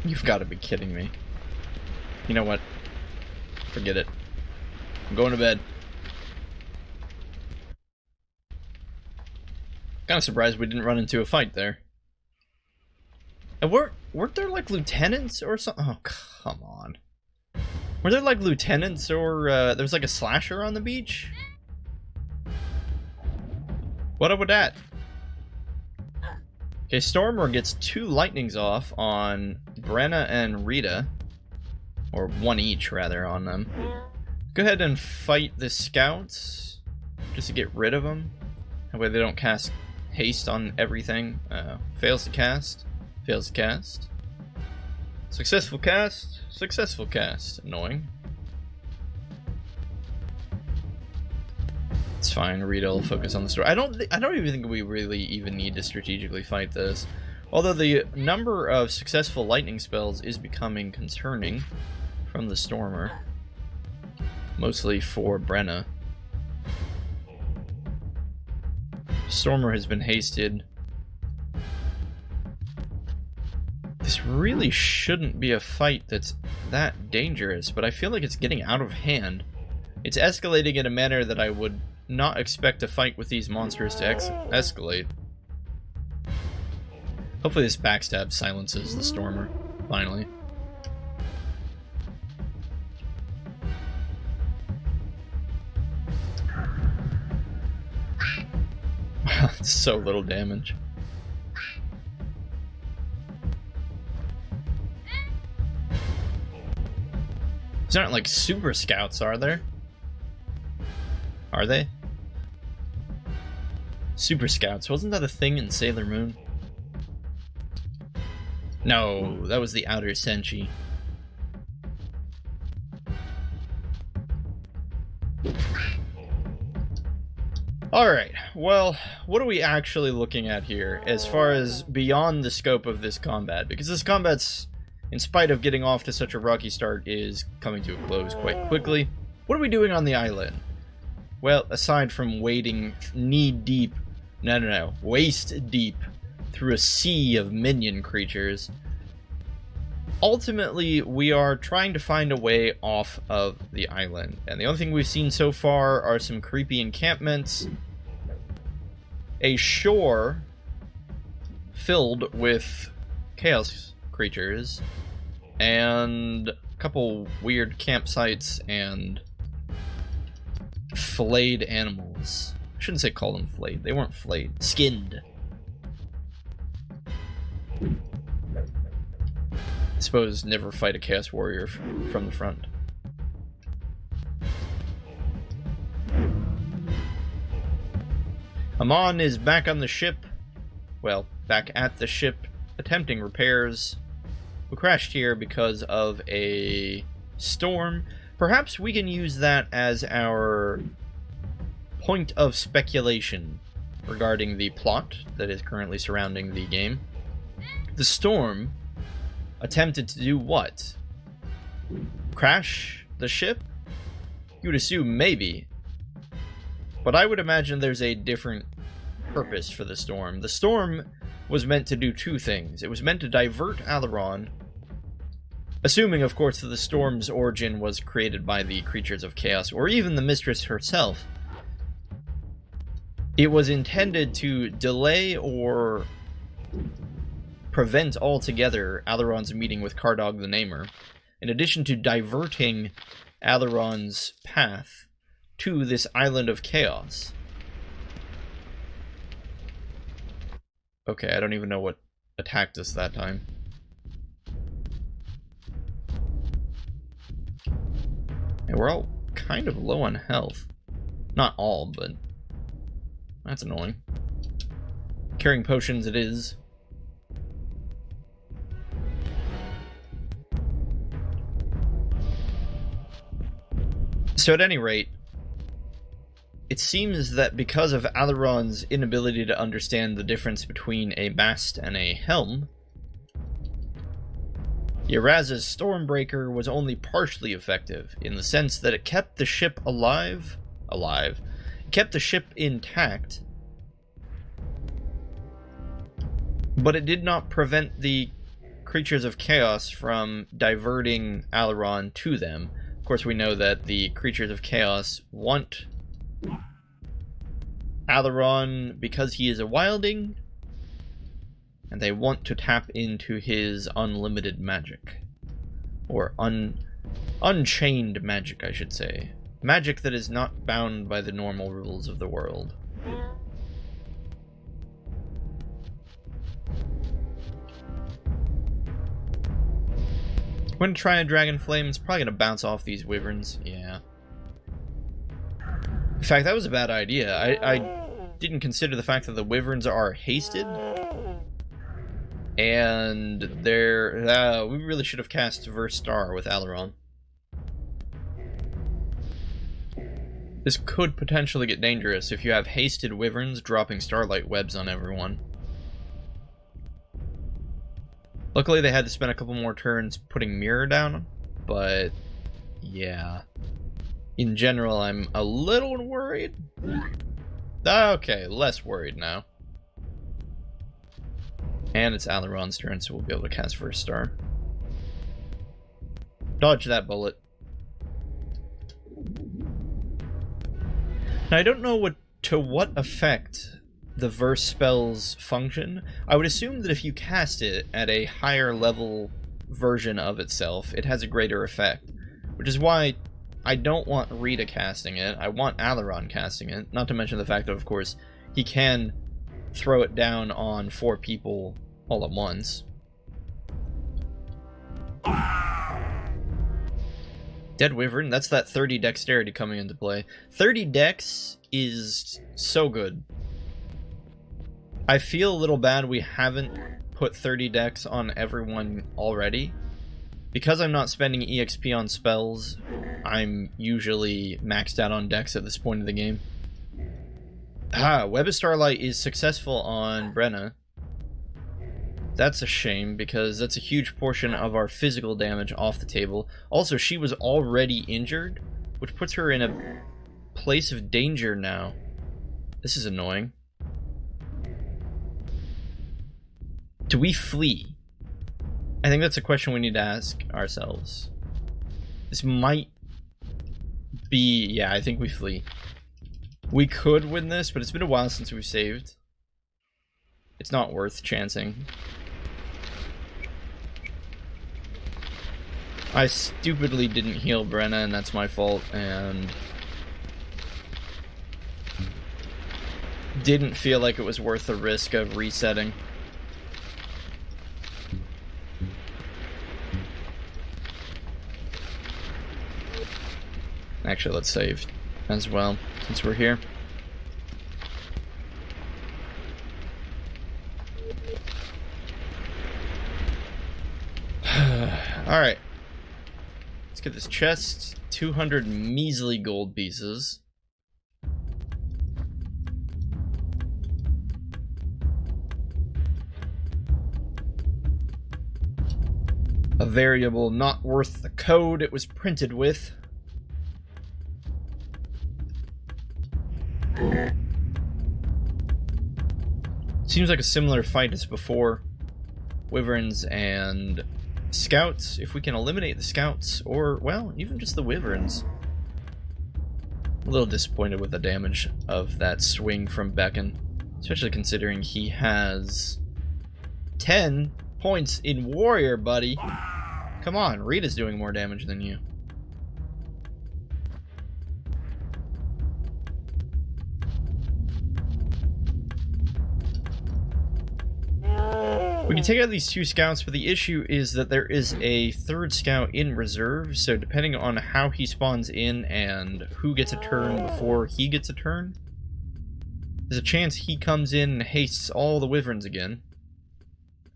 You've got to be kidding me. You know what? Forget it. I'm going to bed. Kind of surprised we didn't run into a fight there. And weren't there like lieutenants or something? Oh, come on. Were there like lieutenants or there was like a slasher on the beach? What up with that? Okay, Stormer gets 2 lightnings off on Brenna and Rita. Or 1 each, rather, on them. Go ahead and fight the scouts. Just to get rid of them. That way they don't cast haste on everything. Fails to cast. Fails to cast. Successful cast. Successful cast. Annoying. It's fine. Rita will focus on the story. I don't even think we really even need to strategically fight this. Although the number of successful lightning spells is becoming concerning from the Stormer. Mostly for Brenna. Stormer has been hasted. This really shouldn't be a fight that's that dangerous, but I feel like it's getting out of hand. It's escalating in a manner that I would not expect a fight with these monsters to escalate. Hopefully this backstab silences the Stormer, finally. Wow, so little damage. These aren't like super scouts, are there? Are they? Super scouts. Wasn't that a thing in Sailor Moon? No, that was the Outer Senshi. Alright, well, what are we actually looking at here as far as beyond the scope of this combat? Because this combat's, in spite of getting off to such a rocky start, is coming to a close quite quickly. What are we doing on the island? Well, aside from wading knee-deep, waist-deep through a sea of minion creatures, ultimately we are trying to find a way off of the island. And the only thing we've seen so far are some creepy encampments, a shore filled with chaos creatures, and a couple weird campsites and flayed animals. I shouldn't say call them flayed. They weren't flayed. Skinned. I suppose never fight a Chaos Warrior from the front. Amon is back on the ship. Well, back at the ship, attempting repairs. We crashed here because of a storm. Perhaps we can use that as our point of speculation regarding the plot that is currently surrounding the game. The storm attempted to do what? Crash the ship? You would assume maybe. But I would imagine there's a different purpose for the storm. The storm was meant to do two things. It was meant to divert Alaron, assuming, of course, that the storm's origin was created by the creatures of chaos, or even the mistress herself. It was intended to delay or prevent altogether Alaron's meeting with Cardog the Namer, in addition to diverting Alaron's path to this island of chaos. Okay, I don't even know what attacked us that time. And we're all kind of low on health. Not all, but that's annoying. Carrying potions it is. So at any rate, it seems that because of Alaron's inability to understand the difference between a mast and a helm, Yaraza's Stormbreaker was only partially effective, in the sense that it kept the ship alive. It kept the ship intact, but it did not prevent the creatures of chaos from diverting Alaron to them. Of course, we know that the creatures of chaos want Alaron because he is a wilding, and they want to tap into his unlimited magic. Or unchained magic, I should say. Magic that is not bound by the normal rules of the world. I'm gonna try a Dragon Flame. It's probably gonna bounce off these wyverns. Yeah. In fact, that was a bad idea. I didn't consider the fact that the wyverns are hasted. And they're... we really should have cast Verse Star with Alaron. This could potentially get dangerous if you have hasted wyverns dropping starlight webs on everyone. Luckily they had to spend a couple more turns putting mirror down, but yeah. In general, I'm a little worried. Okay, less worried now. And it's Alaron's turn, so we'll be able to cast First Star. Dodge that bullet. Now, I don't know what effect the verse spells function. I would assume that if you cast it at a higher level version of itself, it has a greater effect, which is why I don't want Rita casting it. I want Alaron casting it, not to mention the fact that, of course, he can throw it down on 4 people all at once. Dead Wyvern, that's that 30 dexterity coming into play. 30 dex is so good. I feel a little bad we haven't put 30 dex on everyone already. Because I'm not spending EXP on spells, I'm usually maxed out on dex at this point of the game. Web of Starlight is successful on Brenna. That's a shame, because that's a huge portion of our physical damage off the table. Also, she was already injured, which puts her in a place of danger now. This is annoying. Do we flee? I think that's a question we need to ask ourselves. This might be... yeah, I think we flee. We could win this, but it's been a while since we've saved. It's not worth chancing. I stupidly didn't heal Brenna, and that's my fault, and didn't feel like it was worth the risk of resetting. Actually, let's save as well, since we're here. Alright. Let's get this chest. 200 measly gold pieces. A variable not worth the code it was printed with. Seems like a similar fight as before. Wyverns and scouts. If we can eliminate the scouts, or, well, even just the wyverns. A little disappointed with the damage of that swing from Beacon, especially considering he has 10 points in warrior, buddy. Come on, Rita's doing more damage than you. We can take out these 2 scouts, but the issue is that there is a 3rd scout in reserve, so depending on how he spawns in and who gets a turn before he gets a turn, there's a chance he comes in and hastes all the wyverns again.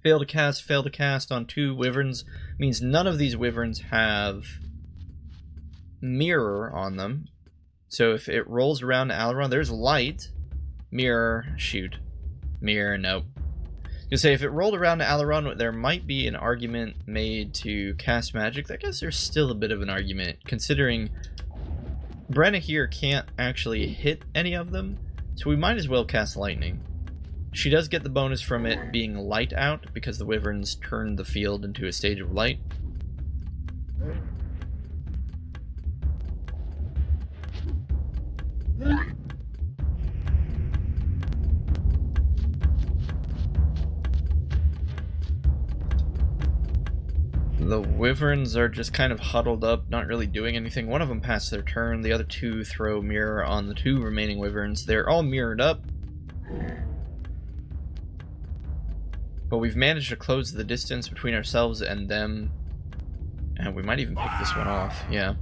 Fail to cast on 2 wyverns means none of these wyverns have mirror on them. So if it rolls around to Alaron, there's light. Mirror, shoot. Mirror, nope. You say if it rolled around to Alaron, there might be an argument made to cast magic. I guess there's still a bit of an argument, considering Brenna here can't actually hit any of them, so we might as well cast lightning. She does get the bonus from it being light out, because the wyverns turned the field into a stage of light. The wyverns are just kind of huddled up, not really doing anything. One of them passed their turn, the other 2 throw mirror on the 2 remaining wyverns. They're all mirrored up. But we've managed to close the distance between ourselves and them. And we might even pick this one off, yeah.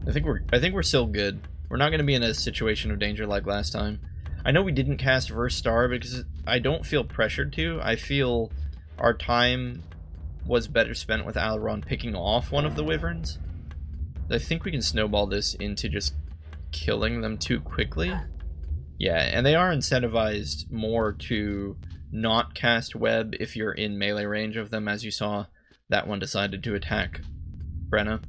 I think we're still good. We're not going to be in a situation of danger like last time. I know we didn't cast Verse Star because I don't feel pressured to. I feel our time was better spent with Alaron picking off one of the wyverns. I think we can snowball this into just killing them too quickly. Yeah, and they are incentivized more to not cast web if you're in melee range of them, as you saw that one decided to attack Brenna.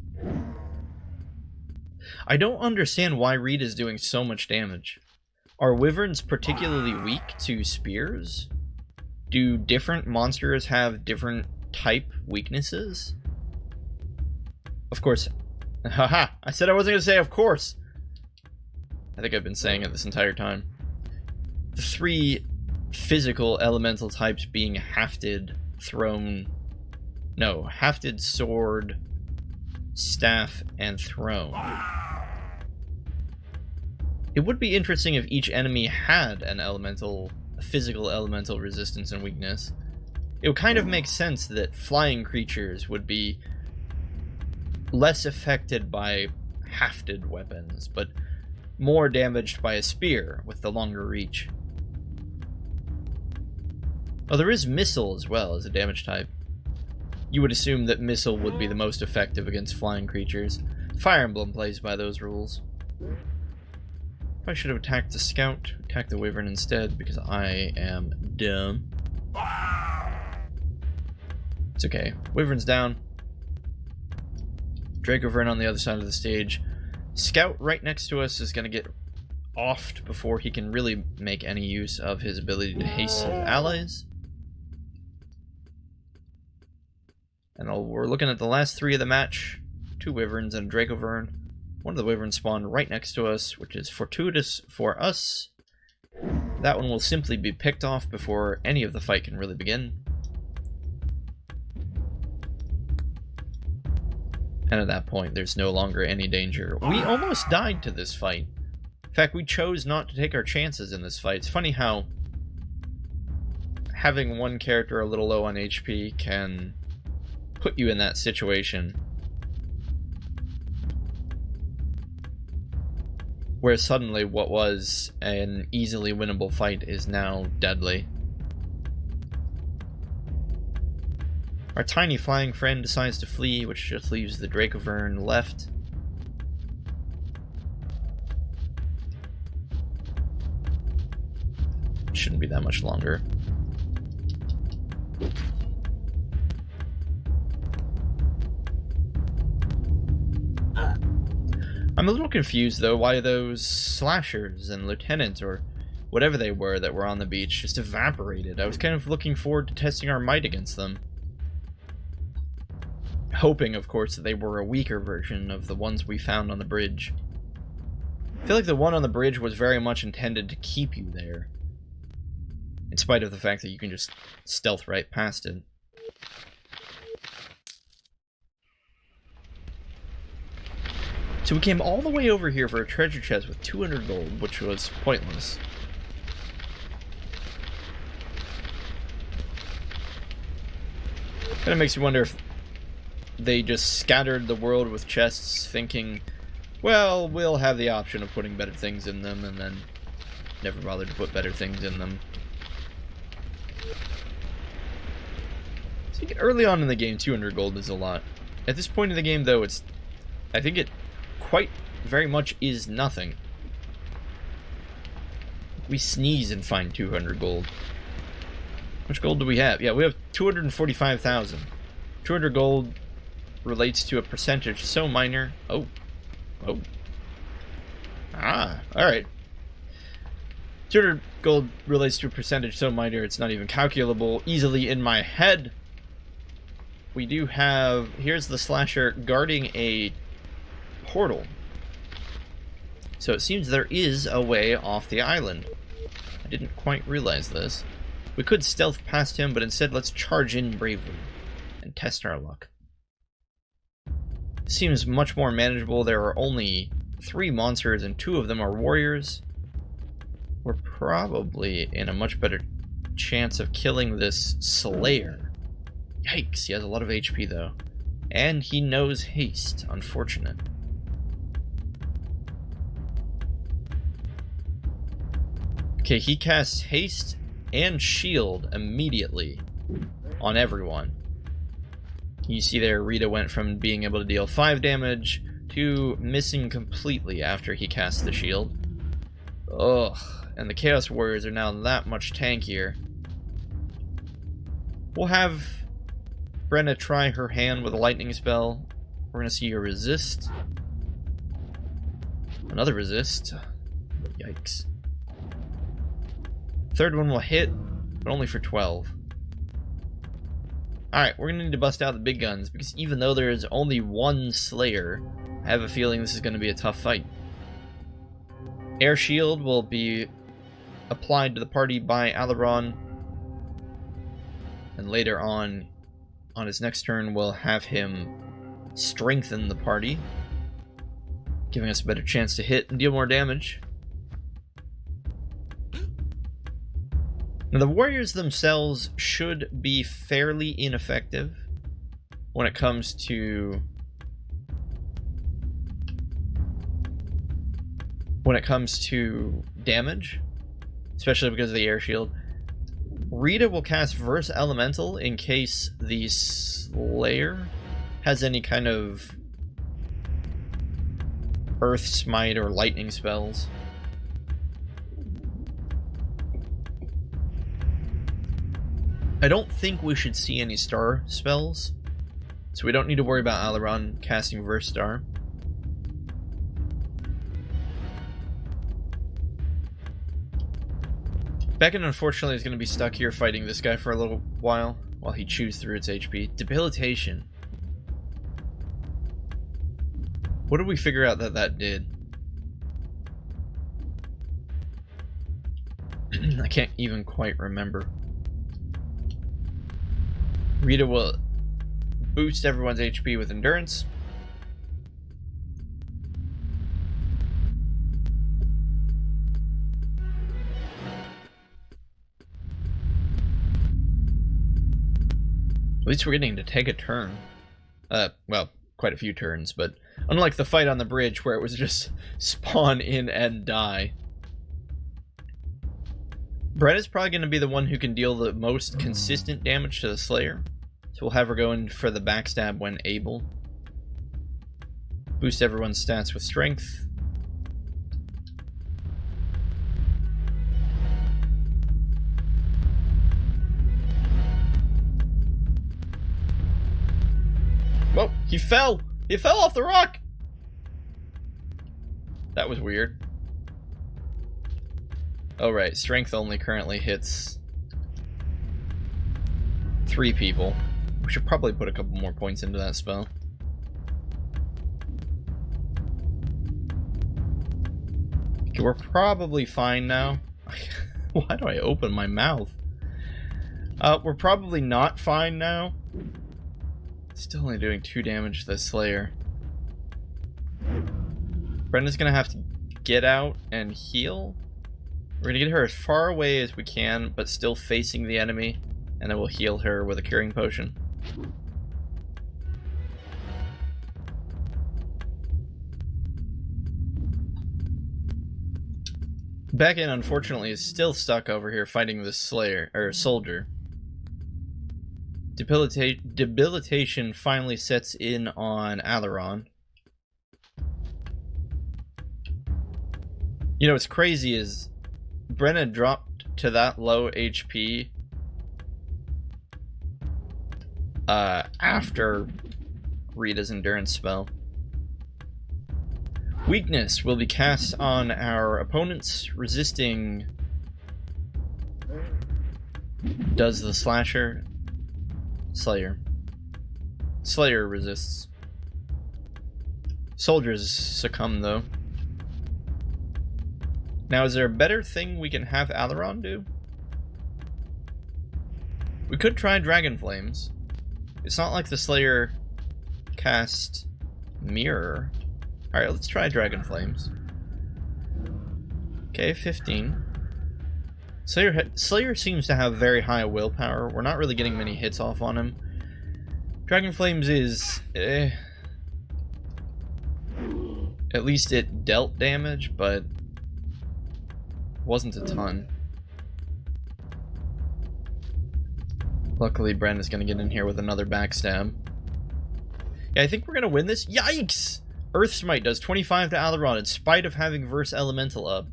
I don't understand why Reed is doing so much damage. Are wyverns particularly weak to spears? Do different monsters have different type weaknesses? Of course. Haha, I said I wasn't going to say of course. I think I've been saying it this entire time. The 3 physical elemental types being hafted, hafted, sword, staff, and throne. It would be interesting if each enemy had a physical elemental resistance and weakness. It would kind of make sense that flying creatures would be less affected by hafted weapons, but more damaged by a spear with the longer reach. Oh, there is missile as well as a damage type. You would assume that missile would be the most effective against flying creatures. Fire Emblem plays by those rules. I should have attacked the scout, attacked the wyvern instead, because I am dumb. It's okay. Wyvern's down. Dracovyvern on the other side of the stage. Scout right next to us is going to get offed before he can really make any use of his ability to haste his allies. And we're looking at the last 3 of the match. 2 wyverns and a Dracovyvern. One of the wyverns spawned right next to us, which is fortuitous for us. That one will simply be picked off before any of the fight can really begin. And at that point, there's no longer any danger. We almost died to this fight. In fact, we chose not to take our chances in this fight. It's funny how having one character a little low on HP can put you in that situation where suddenly what was an easily winnable fight is now deadly. Our tiny flying friend decides to flee, which just leaves the Dracovyvern left. Shouldn't be that much longer. I'm a little confused, though, why those slashers and lieutenants, or whatever they were that were on the beach, just evaporated. I was kind of looking forward to testing our might against them. Hoping, of course, that they were a weaker version of the ones we found on the bridge. I feel like the one on the bridge was very much intended to keep you there, in spite of the fact that you can just stealth right past it. So we came all the way over here for a treasure chest with 200 gold, which was pointless. Kind of makes you wonder if they just scattered the world with chests thinking, well, we'll have the option of putting better things in them, and then never bothered to put better things in them. So early on in the game, 200 gold is a lot. At this point in the game, though, I think it quite very much is nothing. We sneeze and find 200 gold. How much gold do we have? Yeah, we have 245,000. 200 gold relates to a percentage so minor. Oh. Alright. 200 gold relates to a percentage so minor it's not even calculable easily in my head. We do have... Here's the slasher guarding a portal. So it seems there is a way off the island. I didn't quite realize this. We could stealth past him, but instead let's charge in bravely and test our luck. Seems much more manageable. There are only 3 monsters and 2 of them are warriors. We're probably in a much better chance of killing this Slayer. Yikes, he has a lot of HP though. And he knows haste. Unfortunate. Okay, he casts haste and shield immediately on everyone. You see there, Rita went from being able to deal 5 damage to missing completely after he cast the shield. Ugh, and the Chaos Warriors are now that much tankier. We'll have Brenna try her hand with a lightning spell. We're going to see her resist. Another resist. Yikes. Third one will hit, but only for 12. Alright, we're going to need to bust out the big guns, because even though there is only 1 Slayer, I have a feeling this is going to be a tough fight. Air Shield will be applied to the party by Alaron. And later on his next turn, we'll have him strengthen the party, giving us a better chance to hit and deal more damage. Now, the warriors themselves should be fairly ineffective when it comes to damage, especially because of the air shield. Rita will cast Verse Elemental in case the Slayer has any kind of Earth Smite or Lightning spells. I don't think we should see any Star spells, so we don't need to worry about Alaron casting Verse Star. Beckon, unfortunately, is going to be stuck here fighting this guy for a little while he chews through its HP. Debilitation. What did we figure out that did? I can't even quite remember. Rita will boost everyone's HP with endurance. At least we're getting to take a turn. Well, quite a few turns, but unlike the fight on the bridge where it was just spawn in and die. Brett is probably going to be the one who can deal the most consistent damage to the Slayer. So we'll have her go in for the backstab when able. Boost everyone's stats with strength. Whoa, he fell! He fell off the rock! That was weird. Oh right, strength only currently hits 3 people. We should probably put a couple more points into that spell. Okay, we're probably fine now. Why do I open my mouth? We're probably not fine now. Still only doing 2 damage to the Slayer. Brenda's gonna have to get out and heal. We're gonna get her as far away as we can, but still facing the enemy, and then we'll heal her with a curing potion. Beckon, unfortunately, is still stuck over here fighting this Slayer, or soldier. Debilitation finally sets in on Alaron. You know what's crazy is Brenna dropped to that low HP after Rita's endurance spell. Weakness will be cast on our opponents, resisting does the Slayer resists. Soldiers succumb though. Now, is there a better thing we can have Alaron do? We could try Dragon Flames. It's not like the Slayer cast Mirror. Alright, let's try Dragon Flames. Okay, 15. Slayer seems to have very high willpower. We're not really getting many hits off on him. Dragon Flames is... At least it dealt damage, but wasn't a ton. Luckily, Brandon's gonna get in here with another backstab. Yeah, I think we're gonna win this. Yikes! Earth Smite does 25 to Alaron in spite of having Verse Elemental up.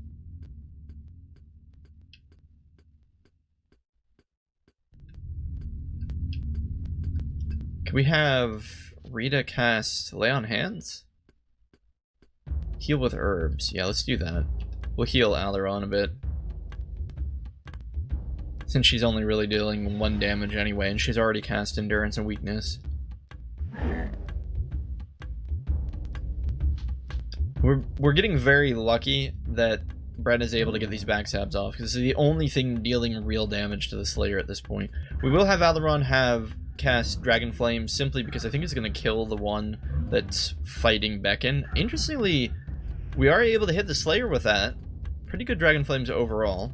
Can we have Rita cast Lay on Hands? Heal with herbs. Yeah, let's do that. We'll heal Alaron a bit. Since she's only really dealing 1 damage anyway, and she's already cast Endurance and Weakness. We're getting very lucky that Brett is able to get these backstabs off, because this is the only thing dealing real damage to the Slayer at this point. We will have Alaron have cast Dragon Flame simply because I think it's going to kill the one that's fighting Beckon. Interestingly, we are able to hit the Slayer with that. Pretty good Dragon Flames overall.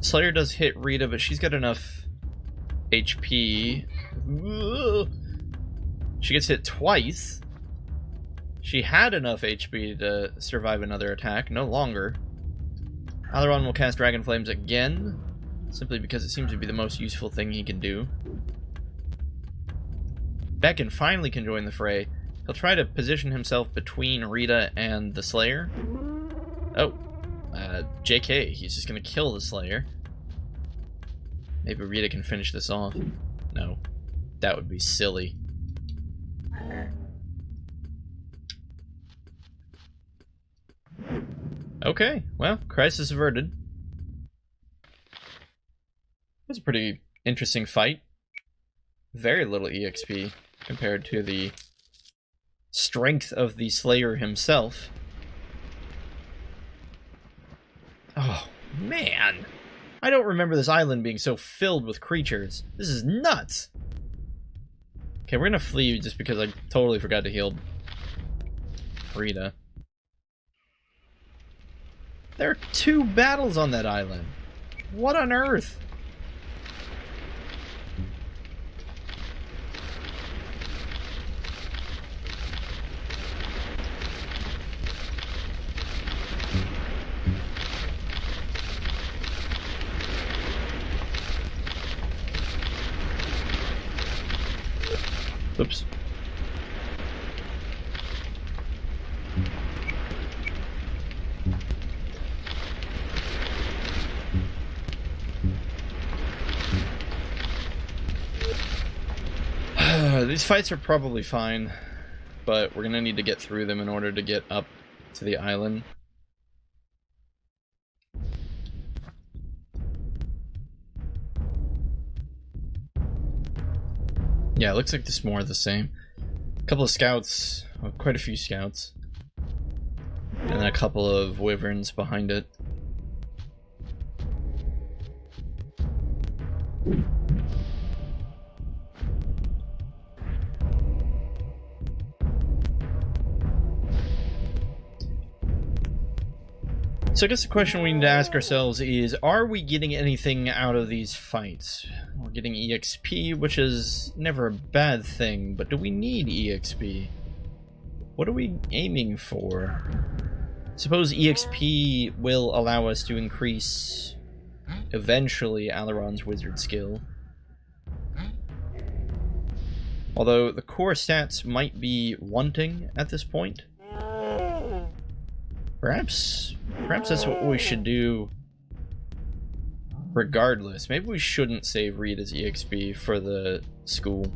Slayer does hit Rita, but she's got enough HP. She gets hit twice. She had enough HP to survive another attack, no longer. Alaron will cast Dragon Flames again, simply because it seems to be the most useful thing he can do. Beckon finally can join the fray. He'll try to position himself between Rita and the Slayer. Oh, JK, he's just gonna kill the Slayer. Maybe Rita can finish this off. No, that would be silly. Okay, well, crisis averted. That's a pretty interesting fight. Very little EXP compared to the strength of the Slayer himself. Oh, man. I don't remember this island being so filled with creatures. This is nuts. Okay, we're gonna flee just because I totally forgot to heal Rita. There are 2 battles on that island. What on earth? Oops. These fights are probably fine, but we're gonna need to get through them in order to get up to the island. Yeah, it looks like this is more of the same. A couple of scouts, well, quite a few scouts, and then a couple of wyverns behind it. So I guess the question we need to ask ourselves is, are we getting anything out of these fights? We're getting EXP, which is never a bad thing, but do we need EXP? What are we aiming for? Suppose EXP will allow us to increase, eventually, Alaron's wizard skill. Although the core stats might be wanting at this point. Perhaps that's what we should do regardless. Maybe we shouldn't save Rita's EXP for the school.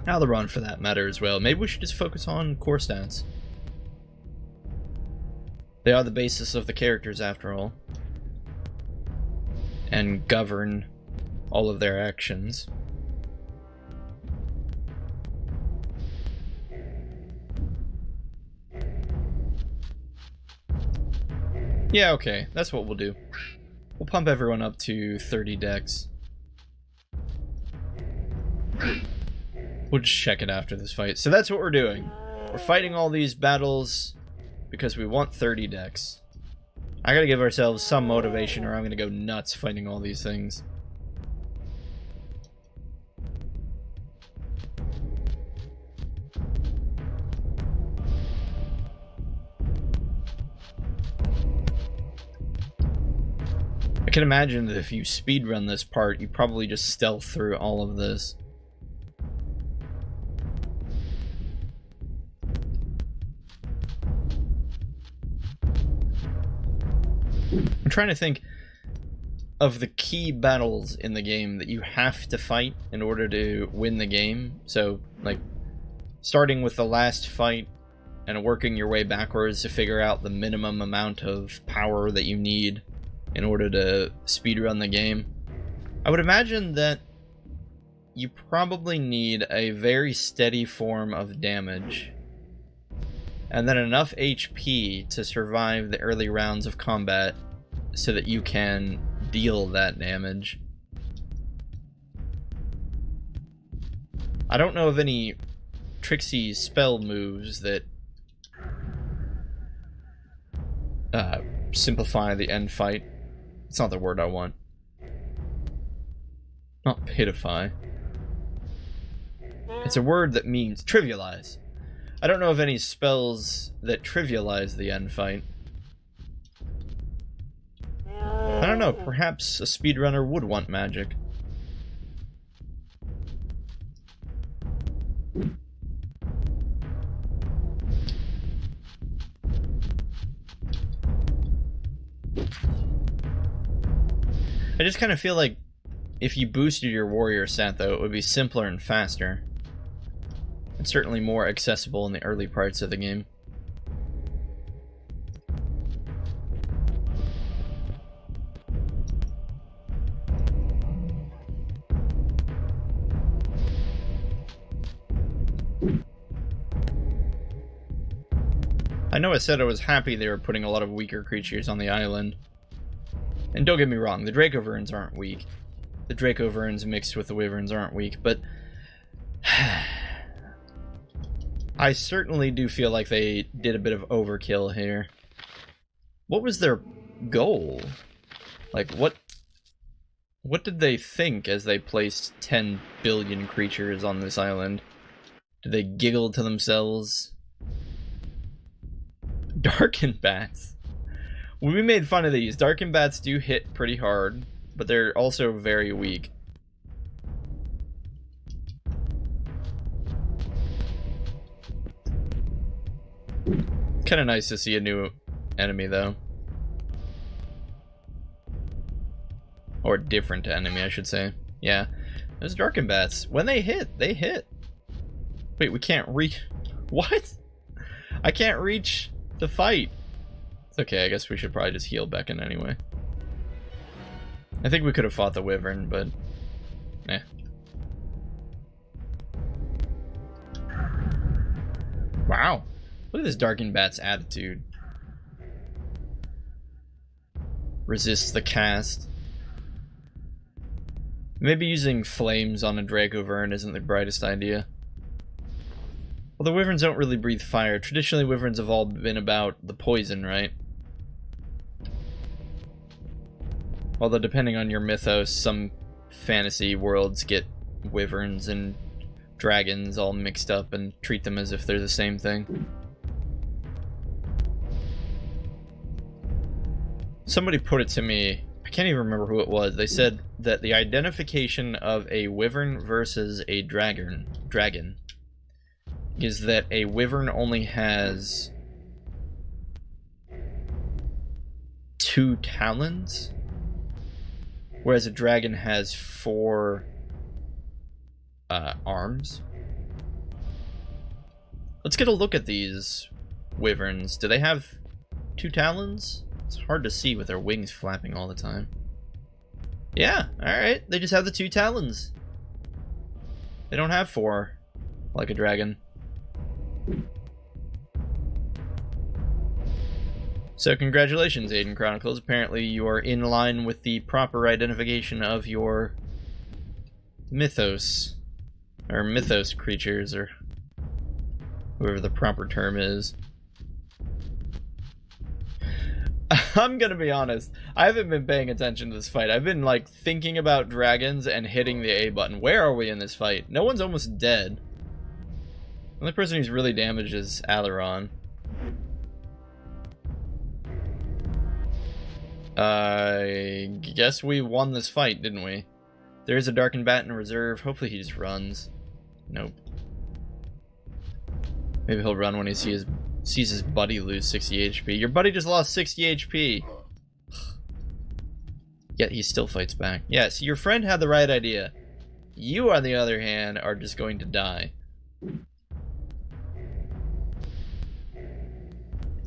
Alaron for that matter as well. Maybe we should just focus on core stats. They are the basis of the characters after all. And govern all of their actions. Yeah, okay. That's what we'll do. We'll pump everyone up to 30 dex. We'll just check it after this fight. So that's what we're doing. We're fighting all these battles because we want 30 dex. I gotta give ourselves some motivation or I'm gonna go nuts fighting all these things. I can imagine that if you speedrun this part, you probably just stealth through all of this. I'm trying to think of the key battles in the game that you have to fight in order to win the game. So, like, starting with the last fight and working your way backwards to figure out the minimum amount of power that you need in order to speedrun the game. I would imagine that you probably need a very steady form of damage, and then enough HP to survive the early rounds of combat so that you can deal that damage. I don't know of any tricksy spell moves that simplify the end fight. It's not the word I want. Not pitify. It's a word that means trivialize. I don't know of any spells that trivialize the end fight. I don't know, perhaps a speedrunner would want magic. I just kind of feel like if you boosted your warrior stat, though, it would be simpler and faster. And certainly more accessible in the early parts of the game. I know I said I was happy they were putting a lot of weaker creatures on the island. And don't get me wrong, the Dracoverns aren't weak. The Dracoverns mixed with the Wyverns aren't weak, but I certainly do feel like they did a bit of overkill here. What was their goal? Like, what did they think as they placed 10 billion creatures on this island? Did they giggle to themselves? Darkened Bats. When we made fun of these, Darkened Bats do hit pretty hard, but they're also very weak. Kind of nice to see a new enemy, though. Or a different enemy, I should say. Yeah, those Darkened Bats. When they hit, they hit. Wait, we can't reach... What? I can't reach the fight. It's okay, I guess we should probably just heal Beacon anyway. I think we could have fought the Wyvern, but... eh. Wow. Look at this Darkened Bat's attitude. Resists the cast. Maybe using flames on a Dracovern isn't the brightest idea. Well, the Wyverns don't really breathe fire. Traditionally, Wyverns have all been about the poison, right? Although, depending on your mythos, some fantasy worlds get Wyverns and dragons all mixed up and treat them as if they're the same thing. Somebody put it to me, I can't even remember who it was. They said that the identification of a Wyvern versus a dragon is that a Wyvern only has 2 talons, whereas a dragon has 4 arms. Let's get a look at these Wyverns. Do they have 2 talons? It's hard to see with their wings flapping all the time. Yeah, alright. They just have the 2 talons. They don't have 4, like a dragon. So congratulations, Aidyn Chronicles. Apparently you are in line with the proper identification of your mythos. Or mythos creatures, or whatever the proper term is. I'm gonna be honest, I haven't been paying attention to this fight. I've been, like, thinking about dragons and hitting the A button. Where are we in this fight? No one's almost dead. The only person who's really damaged is Alaron. I guess we won this fight, didn't we? There is a Darkened Bat in reserve. Hopefully he just runs. Nope. Maybe he'll run when he sees his buddy lose 60 HP. Your buddy just lost 60 HP. Yet he still fights back. Yeah, so your friend had the right idea. You, on the other hand, are just going to die.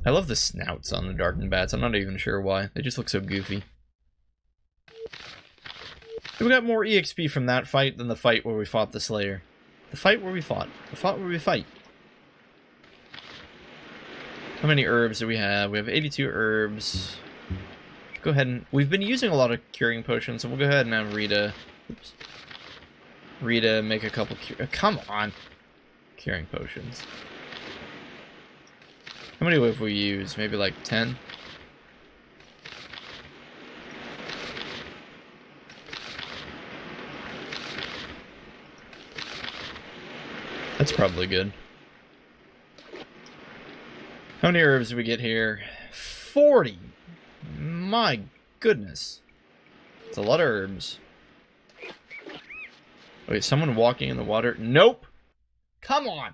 I love the snouts on the Darkened Bats. I'm not even sure why. They just look so goofy. We got more EXP from that fight than the fight where we fought the Slayer. The fight where we fought. The fight where we fight. How many herbs do we have? We have 82 herbs. Go ahead and... We've been using a lot of curing potions, so we'll go ahead and have Rita... Oops. Rita make a couple... Come on! Curing potions. How many have we used? Maybe like 10? That's probably good. How many herbs do we get here? 40! My goodness. It's a lot of herbs. Wait, someone walking in the water? Nope! Come on!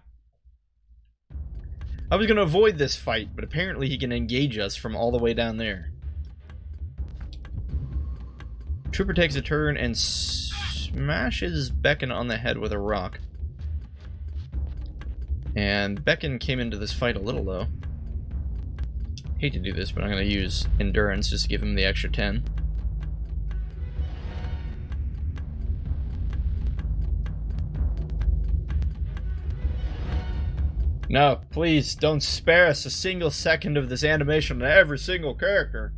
I was gonna avoid this fight, but apparently he can engage us from all the way down there. Trooper takes a turn and smashes Beckon on the head with a rock. And Beckon came into this fight a little low. Hate to do this, but I'm going to use Endurance just to give him the extra 10. No, please don't spare us a single second of this animation to every single character.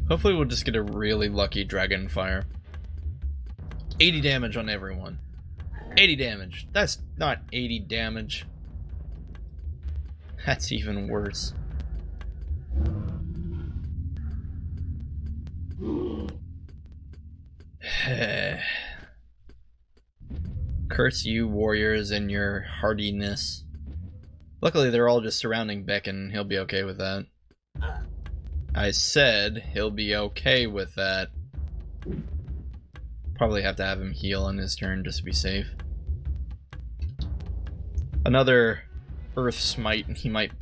Hopefully we'll just get a really lucky dragon fire. 80 damage on everyone. 80 damage. That's not 80 damage. That's even worse. Curse you, warriors, and your hardiness. Luckily, they're all just surrounding Beckon. He'll be okay with that. I said he'll be okay with that. Probably have to have him heal on his turn just to be safe. Another Earth Smite, and he might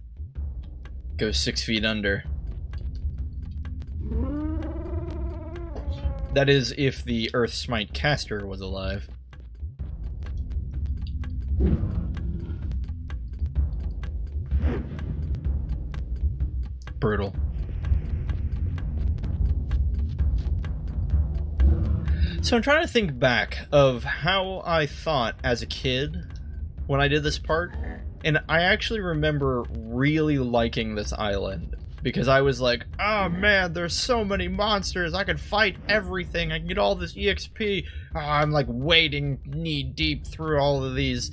go 6 feet under. That is, if the Earth Smite caster was alive. Brutal. So I'm trying to think back of how I thought as a kid when I did this part, and I actually remember really liking this island, because I was like, oh man, there's so many monsters, I could fight everything, I can get all this EXP, I'm like wading knee deep through all of these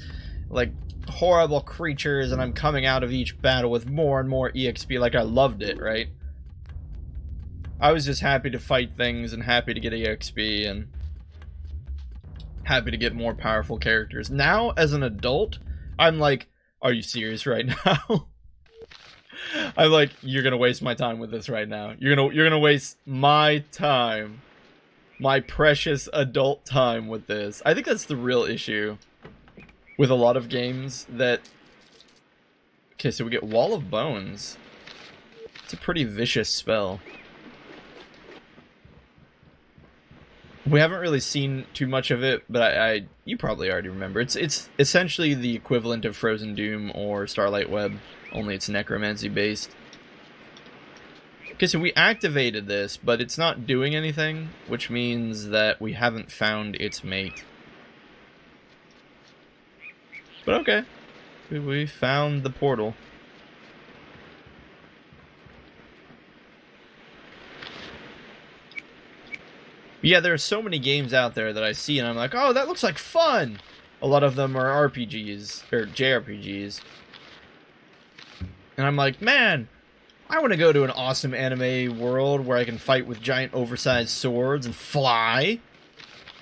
like horrible creatures, and I'm coming out of each battle with more and more EXP, like I loved it, right? I was just happy to fight things and happy to get EXP and happy to get more powerful characters. Now, as an adult, I'm like, are you serious right now? I'm like, you're gonna waste my time with this right now. You're gonna waste my time. My precious adult time with this. I think that's the real issue with a lot of games that... Okay, so we get Wall of Bones. It's a pretty vicious spell. We haven't really seen too much of it, but you probably already remember. It's essentially the equivalent of Frozen Doom or Starlight Web, only it's necromancy based. Okay, so we activated this, but it's not doing anything, which means that we haven't found its mate. But okay, we found the portal. Yeah, there are so many games out there that I see and I'm like, oh, that looks like fun! A lot of them are RPGs, or JRPGs. And I'm like, man, I want to go to an awesome anime world where I can fight with giant oversized swords and fly.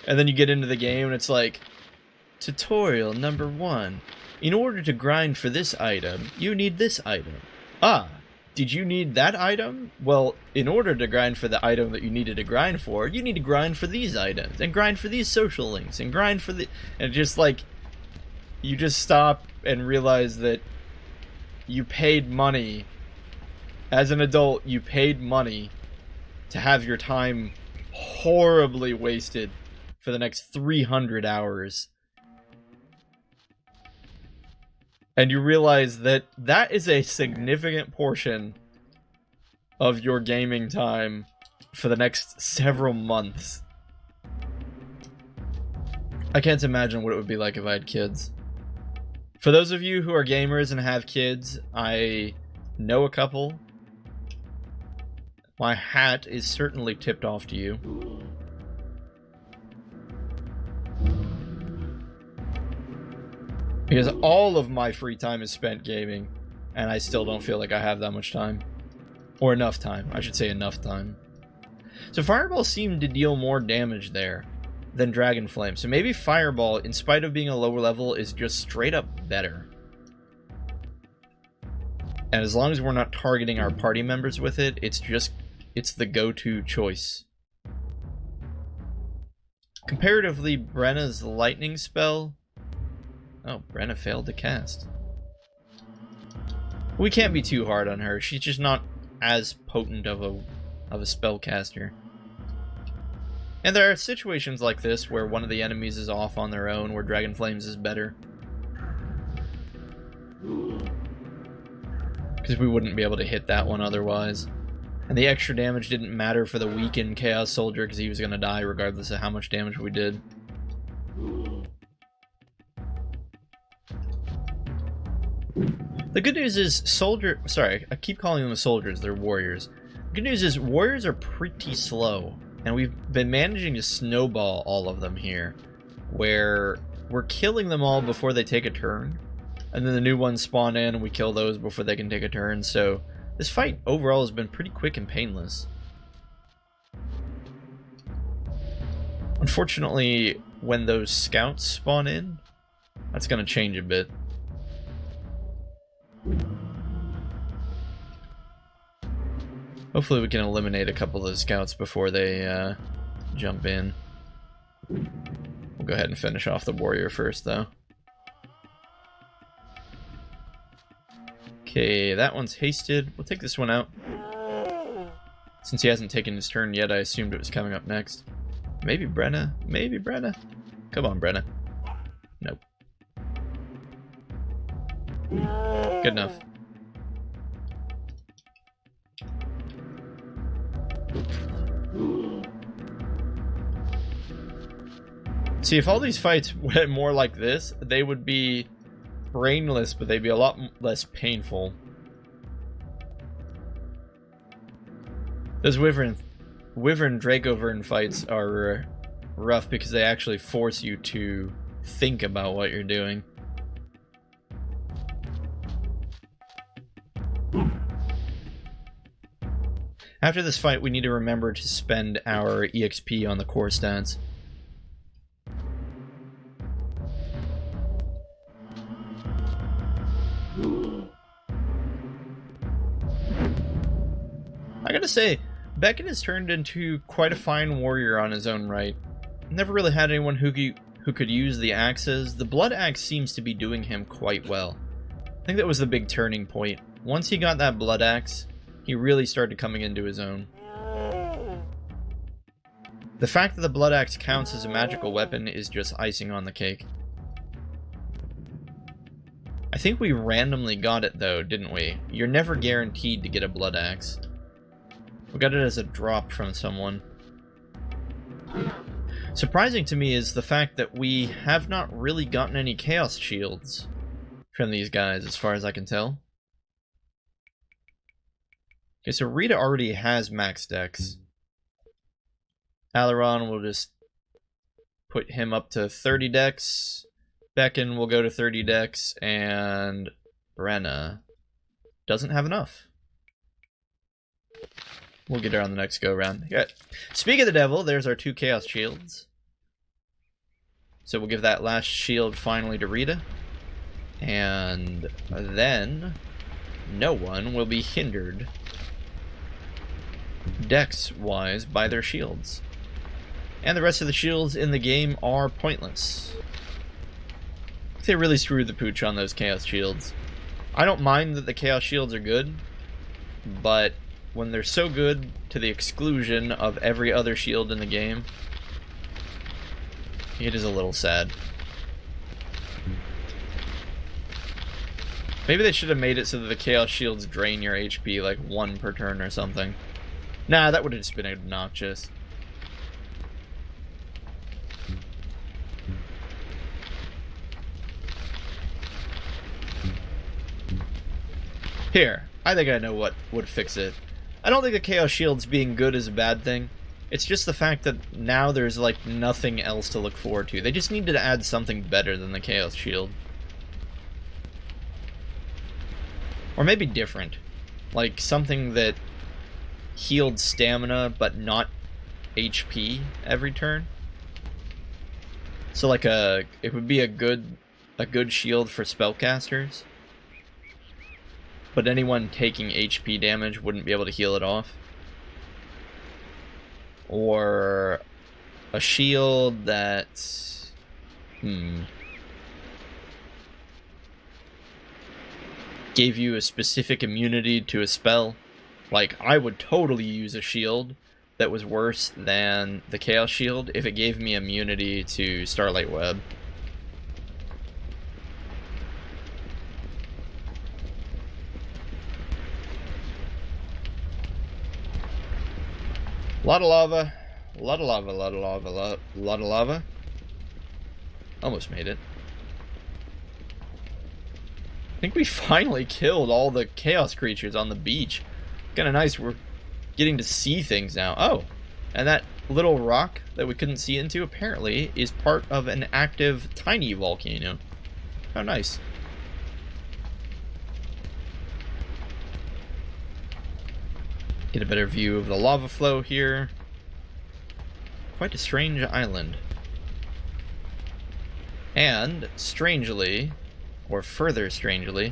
And then you get into the game and it's like, tutorial number 1. In order to grind for this item, you need this item. Ah, did you need that item? Well, in order to grind for the item that you needed to grind for, you need to grind for these items, and grind for these social links, and grind for the... And just like, you just stop and realize that you paid money. As an adult, you paid money to have your time horribly wasted for the next 300 hours. And you realize that that is a significant portion of your gaming time for the next several months. I can't imagine what it would be like if I had kids. For those of you who are gamers and have kids, I know a couple. My hat is certainly tipped off to you. Because all of my free time is spent gaming, and I still don't feel like I have that much time. Or enough time. I should say enough time. So Fireball seemed to deal more damage there than Dragon Flame. So maybe Fireball, in spite of being a lower level, is just straight up better. And as long as we're not targeting our party members with it, it's the go-to choice. Comparatively, Brenna's lightning spell... Oh, Brenna failed to cast. We can't be too hard on her. She's just not as potent of a spellcaster. And there are situations like this where one of the enemies is off on their own, where Dragon Flames is better. Because we wouldn't be able to hit that one otherwise. And the extra damage didn't matter for the weakened Chaos Soldier because he was going to die regardless of how much damage we did. The good news is sorry, I keep calling them soldiers, they're warriors. The good news is warriors are pretty slow, and we've been managing to snowball all of them here, where we're killing them all before they take a turn, and then the new ones spawn in and we kill those before they can take a turn, so this fight overall has been pretty quick and painless. Unfortunately, when those scouts spawn in, that's going to change a bit. Hopefully we can eliminate a couple of the scouts before they jump in. We'll go ahead and finish off the warrior first, though. Okay, that one's hasted. We'll take this one out. Since he hasn't taken his turn yet, I assumed it was coming up next. Maybe Brenna? Maybe Brenna? Come on, Brenna. Nope. Good enough. See, if all these fights went more like this, they would be brainless, but they'd be a lot less painful. Those Wyvern Dragovern fights are rough because they actually force you to think about what you're doing. After this fight, we need to remember to spend our EXP on the core stats. I gotta say, Beckett has turned into quite a fine warrior on his own right. Never really had anyone who could use the axes. The Blood Axe seems to be doing him quite well. I think that was the big turning point. Once he got that Blood Axe, he really started coming into his own. The fact that the Blood Axe counts as a magical weapon is just icing on the cake. I think we randomly got it though, didn't we? You're never guaranteed to get a Blood Axe. We got it as a drop from someone. Surprising to me is the fact that we have not really gotten any Chaos Shields from these guys, as far as I can tell. Okay, so Rita already has max dex. Alaron will just put him up to 30 dex. Beckon will go to 30 dex, and Brenna doesn't have enough. We'll get her on the next go-round. Yeah. Speak of the devil, there's our 2 Chaos Shields. So we'll give that last shield finally to Rita. And then no one will be hindered dex-wise by their shields. And the rest of the shields in the game are pointless. They really screwed the pooch on those Chaos Shields. I don't mind that the Chaos Shields are good, but when they're so good to the exclusion of every other shield in the game, it is a little sad. Maybe they should have made it so that the Chaos Shields drain your HP like 1 per turn or something. Nah, that would have just been obnoxious. Here, I think I know what would fix it. I don't think the Chaos Shields being good is a bad thing. It's just the fact that now there's like nothing else to look forward to. They just needed to add something better than the Chaos Shield. Or maybe different. Like something that healed stamina but not HP every turn. So like it would be a good shield for spellcasters. But anyone taking HP damage wouldn't be able to heal it off. Or a shield that... gave you a specific immunity to a spell. Like, I would totally use a shield that was worse than the Chaos Shield if it gave me immunity to Starlight Web. A lot of lava. A lot of lava, a lot of lava, a lot of lava. Almost made it. I think we finally killed all the chaos creatures on the beach. Kinda nice, we're getting to see things now. Oh, and that little rock that we couldn't see into apparently is part of an active tiny volcano. How nice. Get a better view of the lava flow here. Quite a strange island. And, strangely, or further strangely,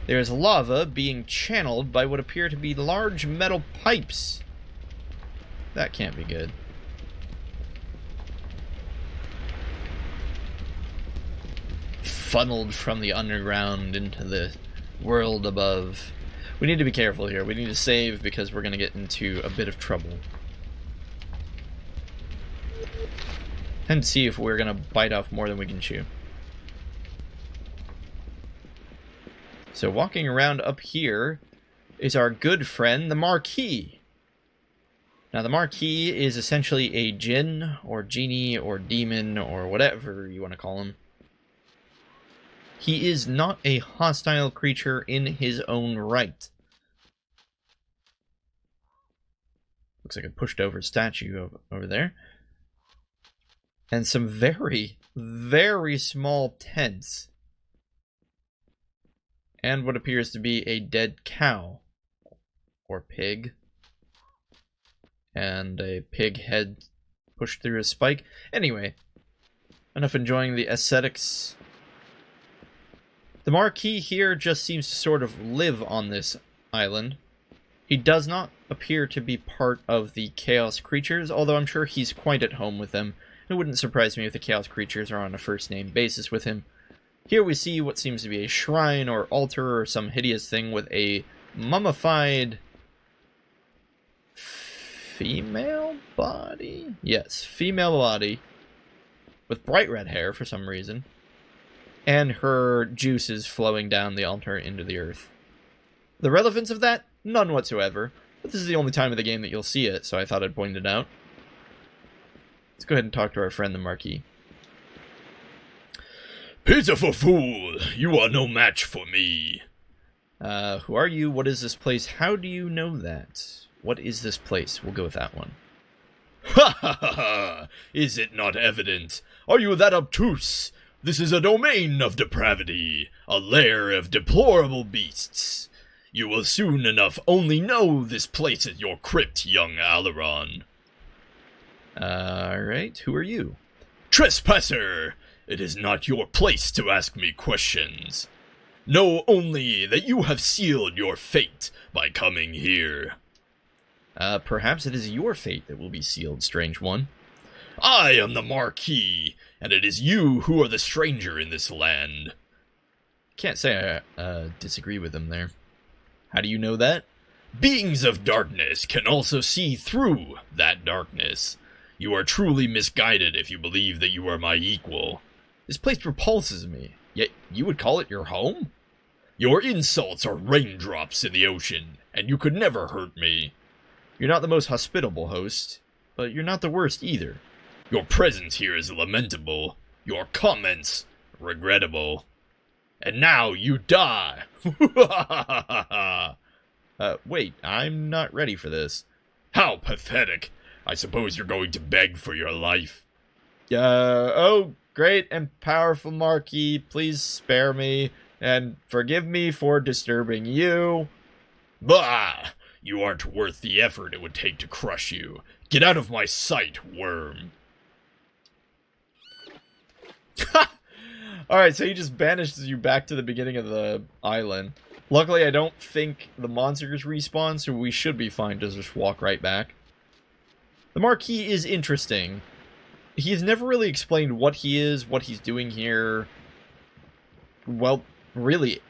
there is lava being channeled by what appear to be large metal pipes. That can't be good. Funneled from the underground into the world above. We need to be careful here. We need to save because we're going to get into a bit of trouble. And see if we're going to bite off more than we can chew. So walking around up here is our good friend, the Marquis. Now the Marquis is essentially a djinn, or genie, or demon, or whatever you want to call him. He is not a hostile creature in his own right. Looks like a pushed over statue over there. And some very, very small tents. And what appears to be a dead cow. Or pig. And a pig head pushed through a spike. Anyway, enough enjoying the aesthetics. The Marquis here just seems to sort of live on this island. He does not appear to be part of the Chaos Creatures, although I'm sure he's quite at home with them. It wouldn't surprise me if the Chaos Creatures are on a first-name basis with him. Here we see what seems to be a shrine or altar or some hideous thing with a mummified female body? Yes, female body with bright red hair for some reason. And her juices flowing down the altar into the earth. The relevance of that? None whatsoever. But this is the only time of the game that you'll see it, so I thought I'd point it out. Let's go ahead and talk to our friend the Marquis. Pitiful fool! You are no match for me. Who are you? What is this place? How do you know that? What is this place? We'll go with that one. Ha ha ha ha! Is it not evident? Are you that obtuse? This is a domain of depravity, a lair of deplorable beasts. You will soon enough only know this place as your crypt, young Alaron. Alright, who are you? Trespasser! It is not your place to ask me questions. Know only that you have sealed your fate by coming here. Perhaps it is your fate that will be sealed, strange one. I am the Marquis, and it is you who are the stranger in this land. Can't say I disagree with him there. How do you know that? Beings of darkness can also see through that darkness. You are truly misguided if you believe that you are my equal. This place repulses me, yet you would call it your home? Your insults are raindrops in the ocean, and you could never hurt me. You're not the most hospitable host, but you're not the worst either. Your presence here is lamentable. Your comments, regrettable. And now you die! Wait, I'm not ready for this. How pathetic! I suppose you're going to beg for your life. Oh, great and powerful Marquis, please spare me, and forgive me for disturbing you. Bah! You aren't worth the effort it would take to crush you. Get out of my sight, worm. Alright, so he just banishes you back to the beginning of the island. Luckily, I don't think the monsters respawn, so we should be fine to just walk right back. The Marquis is interesting. He's never really explained what he is, what he's doing here. Well, really,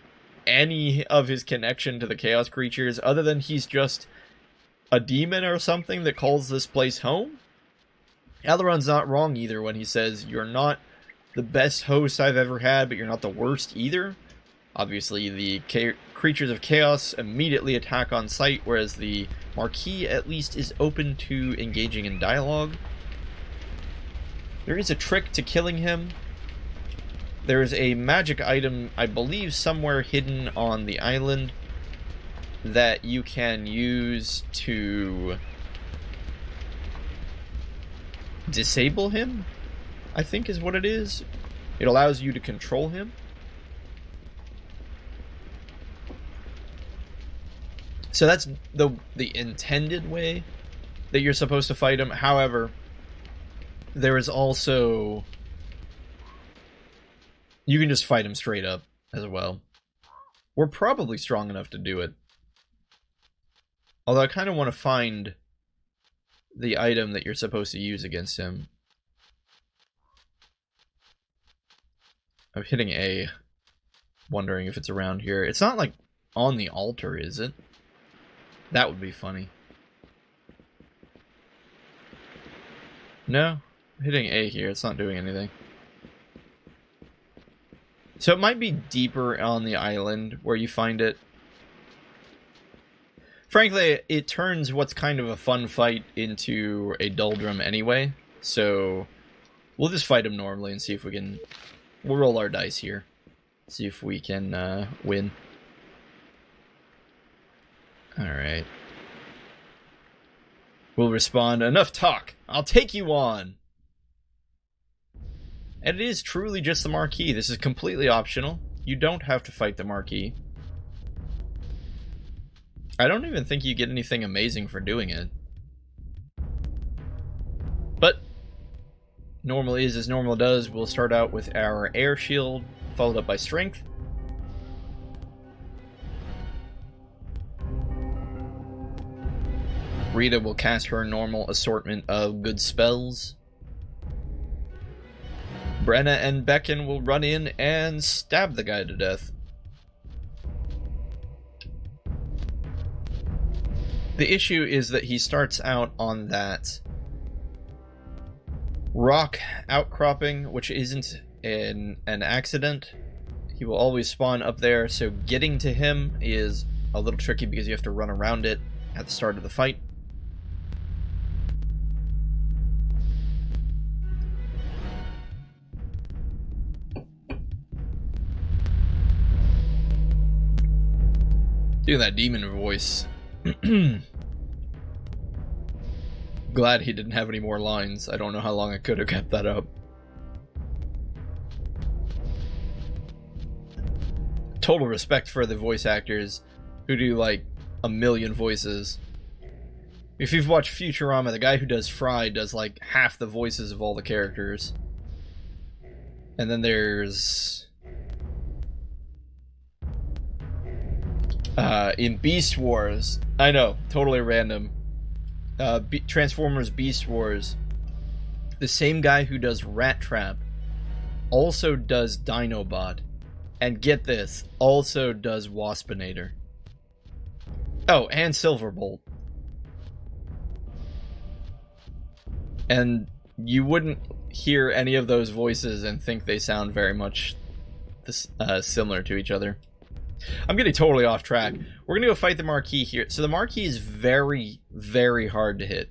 any of his connection to the Chaos creatures, other than he's just a demon or something that calls this place home. Alaron's not wrong either when he says, you're not the best host I've ever had, but you're not the worst either. Obviously, the creatures of chaos immediately attack on sight, whereas the Marquis at least is open to engaging in dialogue. There is a trick to killing him. There is a magic item, I believe, somewhere hidden on the island that you can use to disable him, I think is what it is. It allows you to control him. So that's the intended way that you're supposed to fight him. However, there is also... you can just fight him straight up as well. We're probably strong enough to do it. Although I kind of want to find the item that you're supposed to use against him. I'm hitting A, wondering if it's around here. It's not like on the altar, is it? That would be funny. No, I'm hitting A here. It's not doing anything. So it might be deeper on the island where you find it. Frankly, it turns what's kind of a fun fight into a doldrum anyway. So we'll just fight him normally and see if we can... we'll roll our dice here. See if we can win. Alright. We'll respond, enough talk! I'll take you on! And it is truly just the Marquis. This is completely optional. You don't have to fight the Marquis. I don't even think you get anything amazing for doing it. But, normal is as normal does. We'll start out with our air shield, followed up by strength. Rita will cast her normal assortment of good spells. Brenna and Beckon will run in and stab the guy to death. The issue is that he starts out on that rock outcropping, which isn't an accident. He will always spawn up there, so getting to him is a little tricky because you have to run around it at the start of the fight. Do that demon voice. Glad he didn't have any more lines. I don't know how long I could have kept that up. Total respect for the voice actors who do like a million voices. If you've watched Futurama, the guy who does Fry does like half the voices of all the characters. And then there's... in Beast Wars, I know, totally random. Transformers Beast Wars, the same guy who does Rat Trap also does Dinobot, and get this, also does Waspinator. Oh, and Silverbolt. And you wouldn't hear any of those voices and think they sound very much similar to each other. I'm getting totally off track. We're going to go fight the Marquis here. So the Marquis is very, very hard to hit.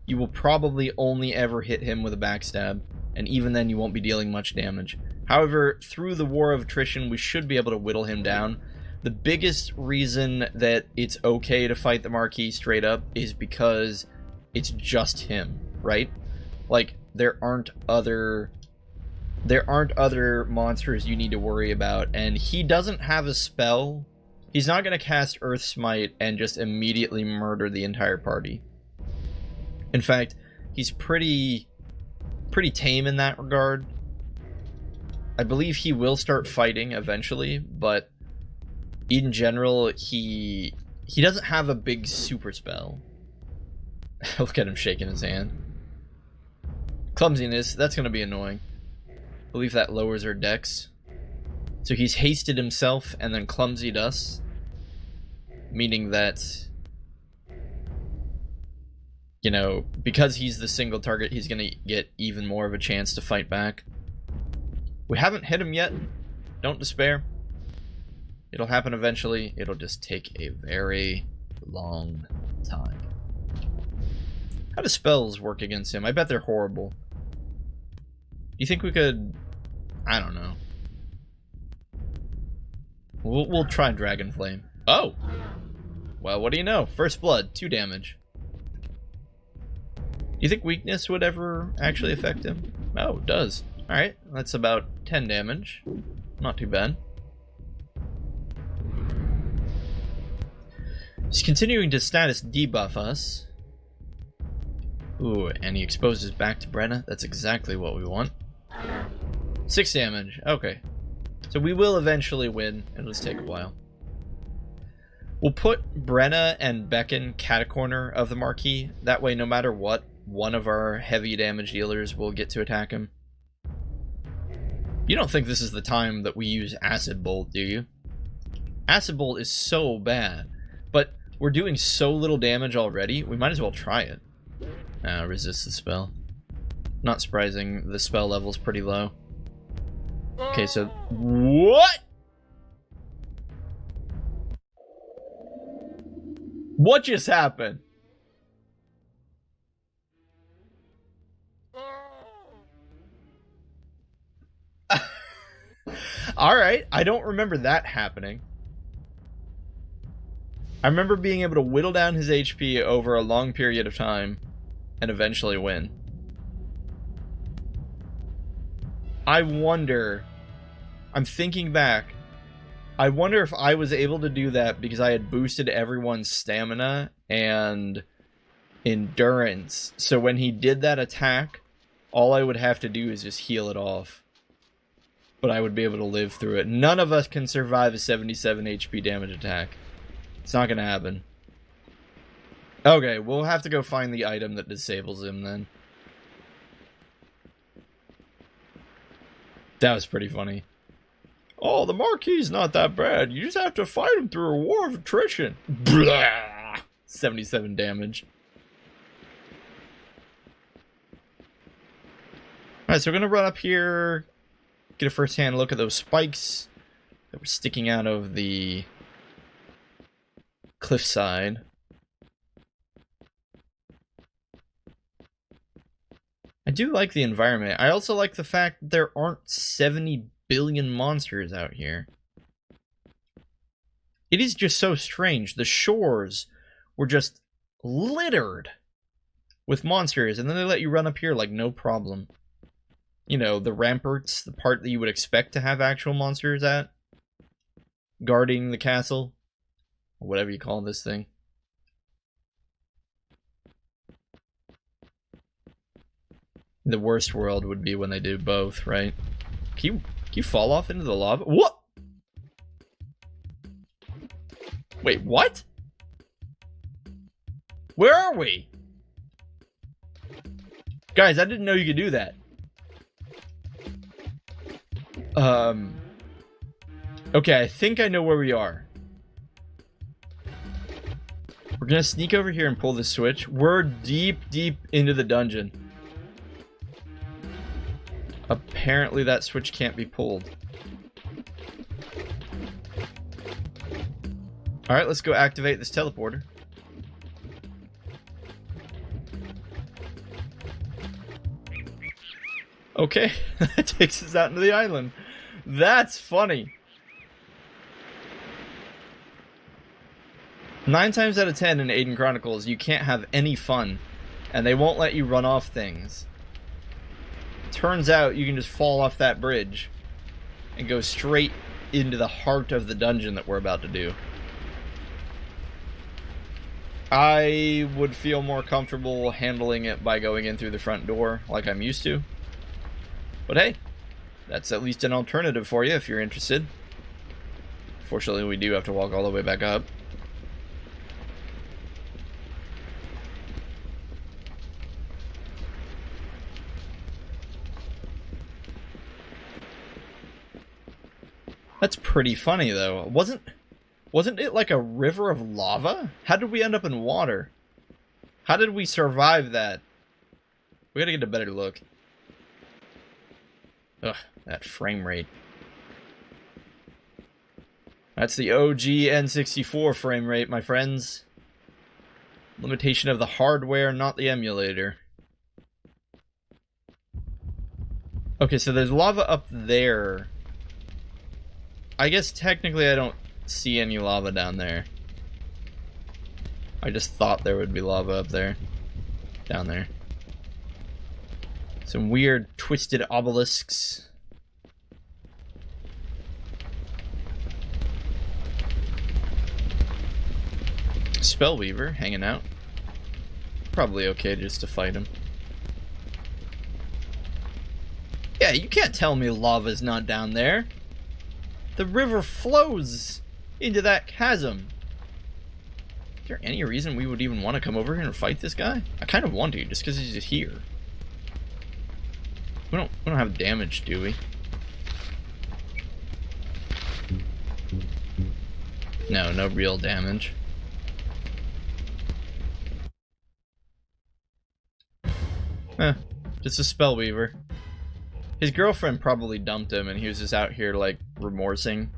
You will probably only ever hit him with a backstab, and even then you won't be dealing much damage. However, through the War of Attrition, we should be able to whittle him down. The biggest reason that it's okay to fight the Marquis straight up is because it's just him, right? Like, there aren't other monsters you need to worry about, and he doesn't have a spell. He's not going to cast Earth Smite and just immediately murder the entire party. In fact, he's pretty tame in that regard. I believe he will start fighting eventually, but in general, he doesn't have a big super spell. Look at him shaking his hand. Clumsiness, that's going to be annoying. I believe that lowers our dex. So he's hasted himself and then clumsied us. Meaning that, you know, because he's the single target, he's going to get even more of a chance to fight back. We haven't hit him yet. Don't despair. It'll happen eventually. It'll just take a very long time. How do spells work against him? I bet they're horrible. Do you think we could... I don't know. We'll try Dragon Flame. Oh! Well, what do you know? First Blood, 2 damage. Do you think weakness would ever actually affect him? Oh, it does. Alright, that's about 10 damage. Not too bad. He's continuing to status debuff us. Ooh, and he exposes back to Brenna. That's exactly what we want. 6 damage. Okay. So we will eventually win. It'll just take a while. We'll put Brenna and Beckon cat-a-corner of the Marquis. That way, no matter what, one of our heavy damage dealers will get to attack him. You don't think this is the time that we use Acid Bolt, do you? Acid Bolt is so bad. But we're doing so little damage already, we might as well try it. Resist the spell. Not surprising, the spell level's pretty low. Okay, so... What?! What just happened? Alright, I don't remember that happening. I remember being able to whittle down his HP over a long period of time and eventually win. I wonder... I'm thinking back. I wonder if I was able to do that because I had boosted everyone's stamina and endurance. So when he did that attack, all I would have to do is just heal it off. But I would be able to live through it. None of us can survive a 77 HP damage attack. It's not gonna happen. Okay, we'll have to go find the item that disables him then. That was pretty funny. Oh, the Marquis not that bad. You just have to fight him through a war of attrition. Blah! 77 damage. Alright, so we're gonna run up here, get a first-hand look at those spikes that were sticking out of the cliffside. I do like the environment. I also like the fact that there aren't 70 billion monsters out here. It is just so strange. The shores were just littered with monsters, and then they let you run up here like no problem. You know, the ramparts, the part that you would expect to have actual monsters at, guarding the castle, or whatever you call this thing. The worst world would be when they do both, right? Can you fall off into the lava? What? Wait, what? Where are we? Guys, I didn't know you could do that. Okay, I think I know where we are. We're gonna sneak over here and pull the switch. We're deep into the dungeon. Apparently that switch can't be pulled. Alright, let's go activate this teleporter. Okay, that takes us out into the island. That's funny. 9 times out of 10 in Aidyn Chronicles, you can't have any fun. And they won't let you run off things. Turns out you can just fall off that bridge and go straight into the heart of the dungeon that we're about to do. I would feel more comfortable handling it by going in through the front door like I'm used to. But hey, that's at least an alternative for you if you're interested. Fortunately, we do have to walk all the way back up. That's pretty funny, though. Wasn't it like a river of lava? How did we end up in water? How did we survive that? We gotta get a better look. Ugh, that frame rate. That's the OG N64 frame rate, my friends. Limitation of the hardware, not the emulator. Okay, so there's lava up there. I guess technically I don't see any lava down there. I just thought there would be lava up there. Down there. Some weird twisted obelisks. Spellweaver hanging out. Probably okay just to fight him. Yeah, you can't tell me lava's not down there. The river flows into that chasm. Is there any reason we would even want to come over here and fight this guy? I kind of want to, just because he's just here. We don't have damage, do we? No, no real damage. Just a spellweaver. His girlfriend probably dumped him and he was just out here, like, remorsing.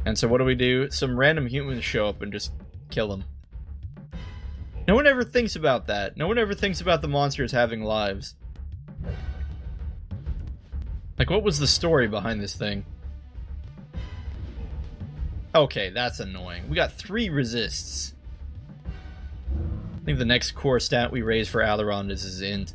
And so what do? Some random humans show up and just kill him. No one ever thinks about that. No one ever thinks about the monsters having lives. Like, what was the story behind this thing? Okay, that's annoying. We got 3 resists. I think the next core stat we raise for Alaron is his int.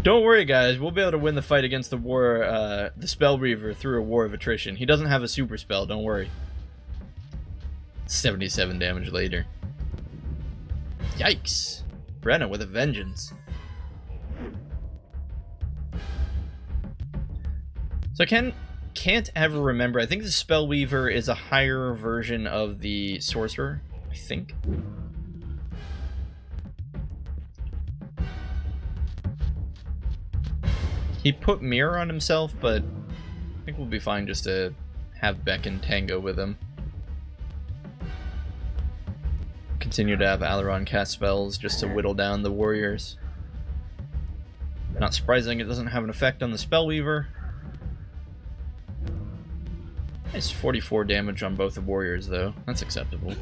Don't worry, guys. We'll be able to win the fight against the Spellweaver through a war of attrition. He doesn't have a super spell, don't worry. 77 damage later. Yikes. Brenna with a vengeance. So I can't ever remember. I think the Spellweaver is a higher version of the Sorcerer, I think. He put Mirror on himself, but I think we'll be fine just to have Beck and Tango with him. Continue to have Alaron cast spells just to whittle down the warriors. Not surprising, it doesn't have an effect on the Spellweaver. Nice 44 damage on both the warriors, though. That's acceptable.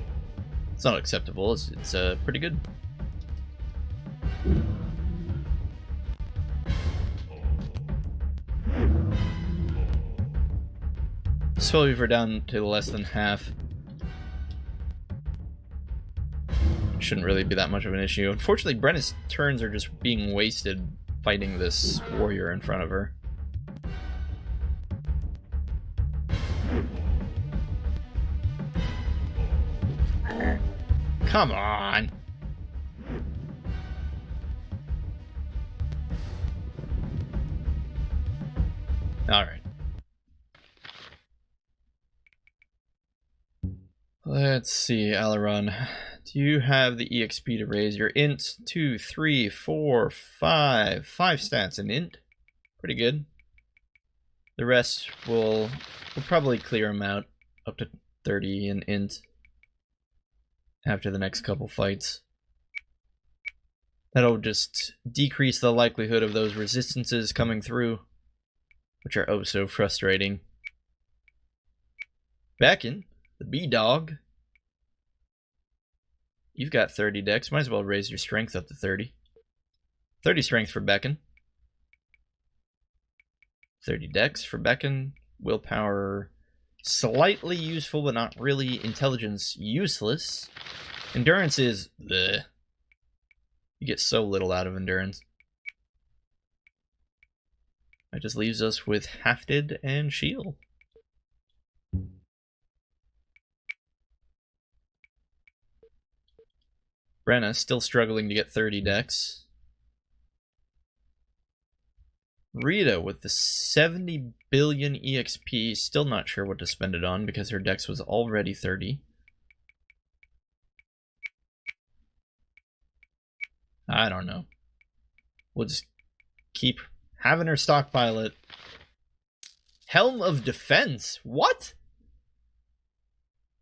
It's not acceptable, it's pretty good. Spellweaver down to less than half. Shouldn't really be that much of an issue. Unfortunately, Brenna's turns are just being wasted fighting this warrior in front of her. Come on! Alright. Let's see, Alaron. Do you have the EXP to raise your int? 2, 3, 4, 5. 5 stats in int. Pretty good. The rest we'll probably clear them out up to 30 in int after the next couple fights. That'll just decrease the likelihood of those resistances coming through which are oh so frustrating. Beckon, the B-Dog. You've got 30 dex. Might as well raise your strength up to 30. 30 strength for Beckon. 30 dex for Beckon. Willpower, slightly useful, but not really. Intelligence, useless. Endurance is bleh. You get so little out of endurance. That just leaves us with Hafted and Shield. Brenna still struggling to get 30 dex. Rita with the 70 billion EXP, still not sure what to spend it on because her dex was already 30. I don't know. We'll just keep having her stockpile it. Helm of Defense? What?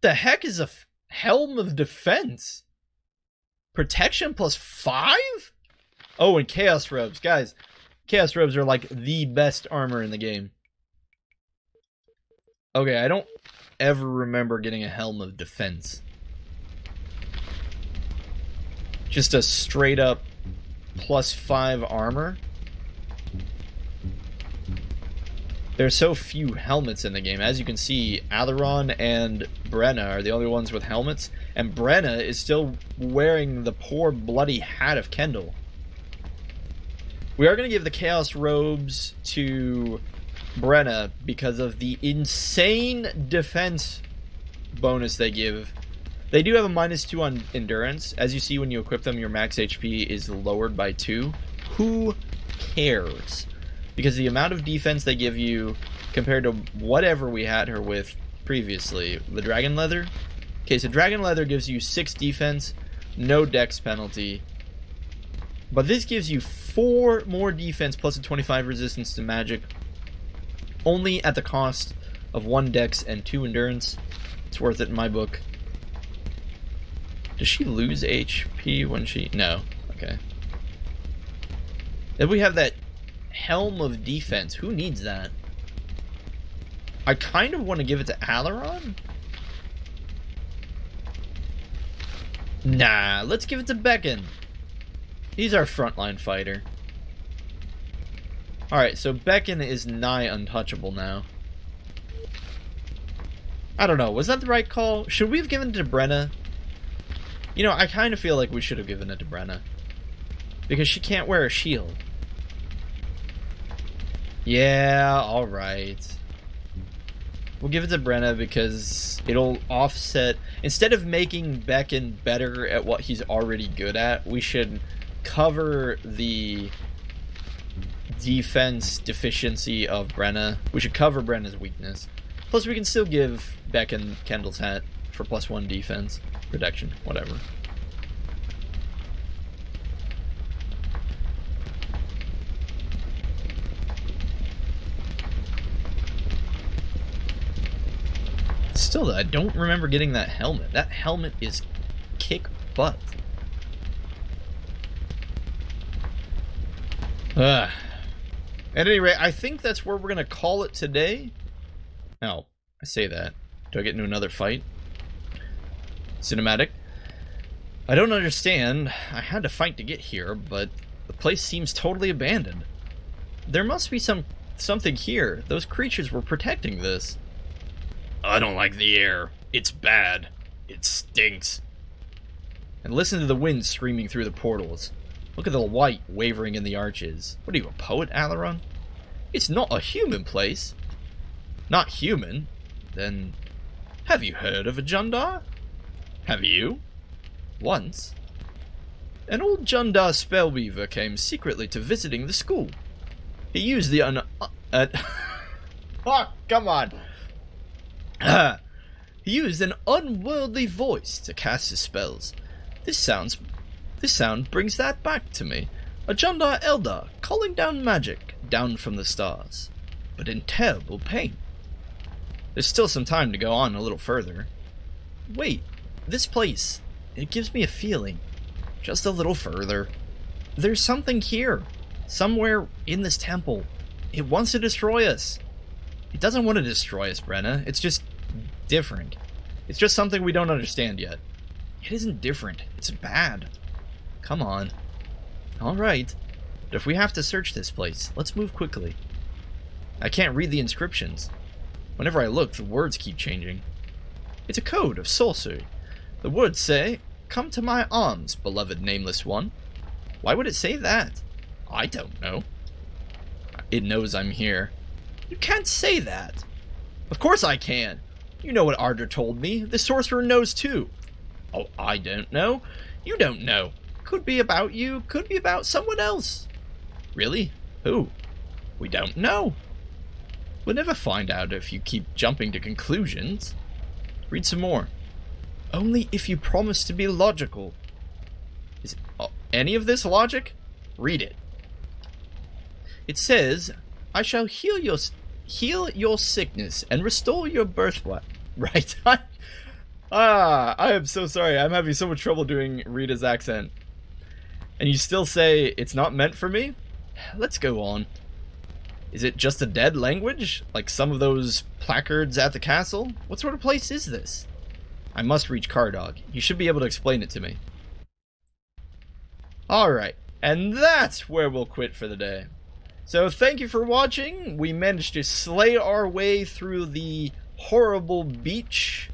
The heck is a Helm of Defense? Protection plus 5? Oh, and Chaos Robes. Guys, Chaos Robes are like the best armor in the game. Okay, I don't ever remember getting a Helm of Defense. Just a straight up plus 5 armor. There's so few helmets in the game. As you can see, Alaron and Brenna are the only ones with helmets, and Brenna is still wearing the poor bloody hat of Kendall. We are going to give the Chaos Robes to Brenna because of the insane defense bonus they give. They do have a -2 on endurance. As you see when you equip them, your max HP is lowered by 2. Who cares? Because the amount of defense they give you compared to whatever we had her with previously, the Dragon Leather. Okay, so Dragon Leather gives you 6 defense, no dex penalty. But this gives you 4 more defense plus a 25 resistance to magic. Only at the cost of 1 dex and 2 endurance. It's worth it in my book. Does she lose HP when she... No. Okay. Then we have that Helm of Defense. Who needs that? I kind of want to give it to Alaron. Nah, let's give it to Beckon. He's our frontline fighter. Alright, so Beckon is nigh untouchable now. I don't know, was that the right call? Should we have given it to Brenna? You know, I kind of feel like we should have given it to Brenna. Because she can't wear a shield. Yeah, alright. We'll give it to Brenna because it'll offset... Instead of making Beckon better at what he's already good at, we should cover the defense deficiency of Brenna. We should cover Brenna's weakness. Plus, we can still give Beckon Kendall's hat for +1 defense. Protection, whatever. Still, I don't remember getting that helmet. That helmet is kick butt. At any rate, I think that's where we're going to call it today. Now, I say that. Do I get into another fight? Cinematic. I don't understand. I had to fight to get here, but the place seems totally abandoned. There must be something here. Those creatures were protecting this. I don't like the air. It's bad. It stinks. And listen to the wind screaming through the portals. Look at the light wavering in the arches. What are you, a poet, Alaron? It's not a human place. Not human? Then, have you heard of a Jundar? Have you? Once. An old Jundar spellweaver came secretly to visiting the school. He used the oh, come on! He used an unworldly voice to cast his spells. This sound brings that back to me. A Jundar Eldar calling down magic, down from the stars, but in terrible pain. There's still some time to go on a little further. Wait, this place, it gives me a feeling. Just a little further. There's something here, somewhere in this temple. It wants to destroy us. It doesn't want to destroy us, Brenna. It's just different. It's just something we don't understand yet. It isn't different. It's bad. Come on. Alright. But if we have to search this place, let's move quickly. I can't read the inscriptions. Whenever I look, the words keep changing. It's a code of sorcery. The words say, "Come to my arms, beloved nameless one." Why would it say that? I don't know. It knows I'm here. You can't say that. Of course I can. You know what Ardra told me. The sorcerer knows too. Oh, I don't know. You don't know. Could be about you, could be about someone else. Really? Who? We don't know. We'll never find out if you keep jumping to conclusions. Read some more. Only if you promise to be logical. Is any of this logic? Read it. It says, "I shall heal your sickness and restore your birthright." Right. I am so sorry. I'm having so much trouble doing Rita's accent. And you still say it's not meant for me? Let's go on. Is it just a dead language? Like some of those placards at the castle? What sort of place is this? I must reach Cardog. You should be able to explain it to me. Alright. And that's where we'll quit for the day. So thank you for watching. We managed to slay our way through the horrible beach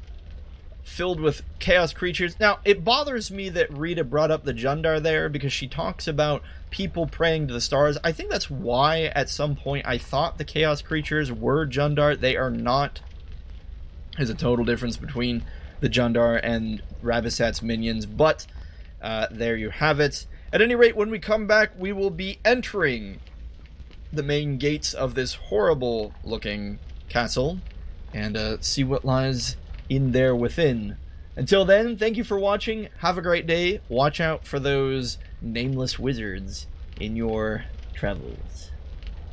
filled with chaos creatures. Now, it bothers me that Rita brought up the Jundar there because she talks about people praying to the stars. I think that's why at some point I thought the chaos creatures were Jundar. They are not. There's a total difference between the Jundar and Rabisat's minions, but there you have it. At any rate, when we come back, we will be entering the main gates of this horrible looking castle and see what lies in there within. Until then, thank you for watching. Have a great day. Watch out for those nameless wizards in your travels.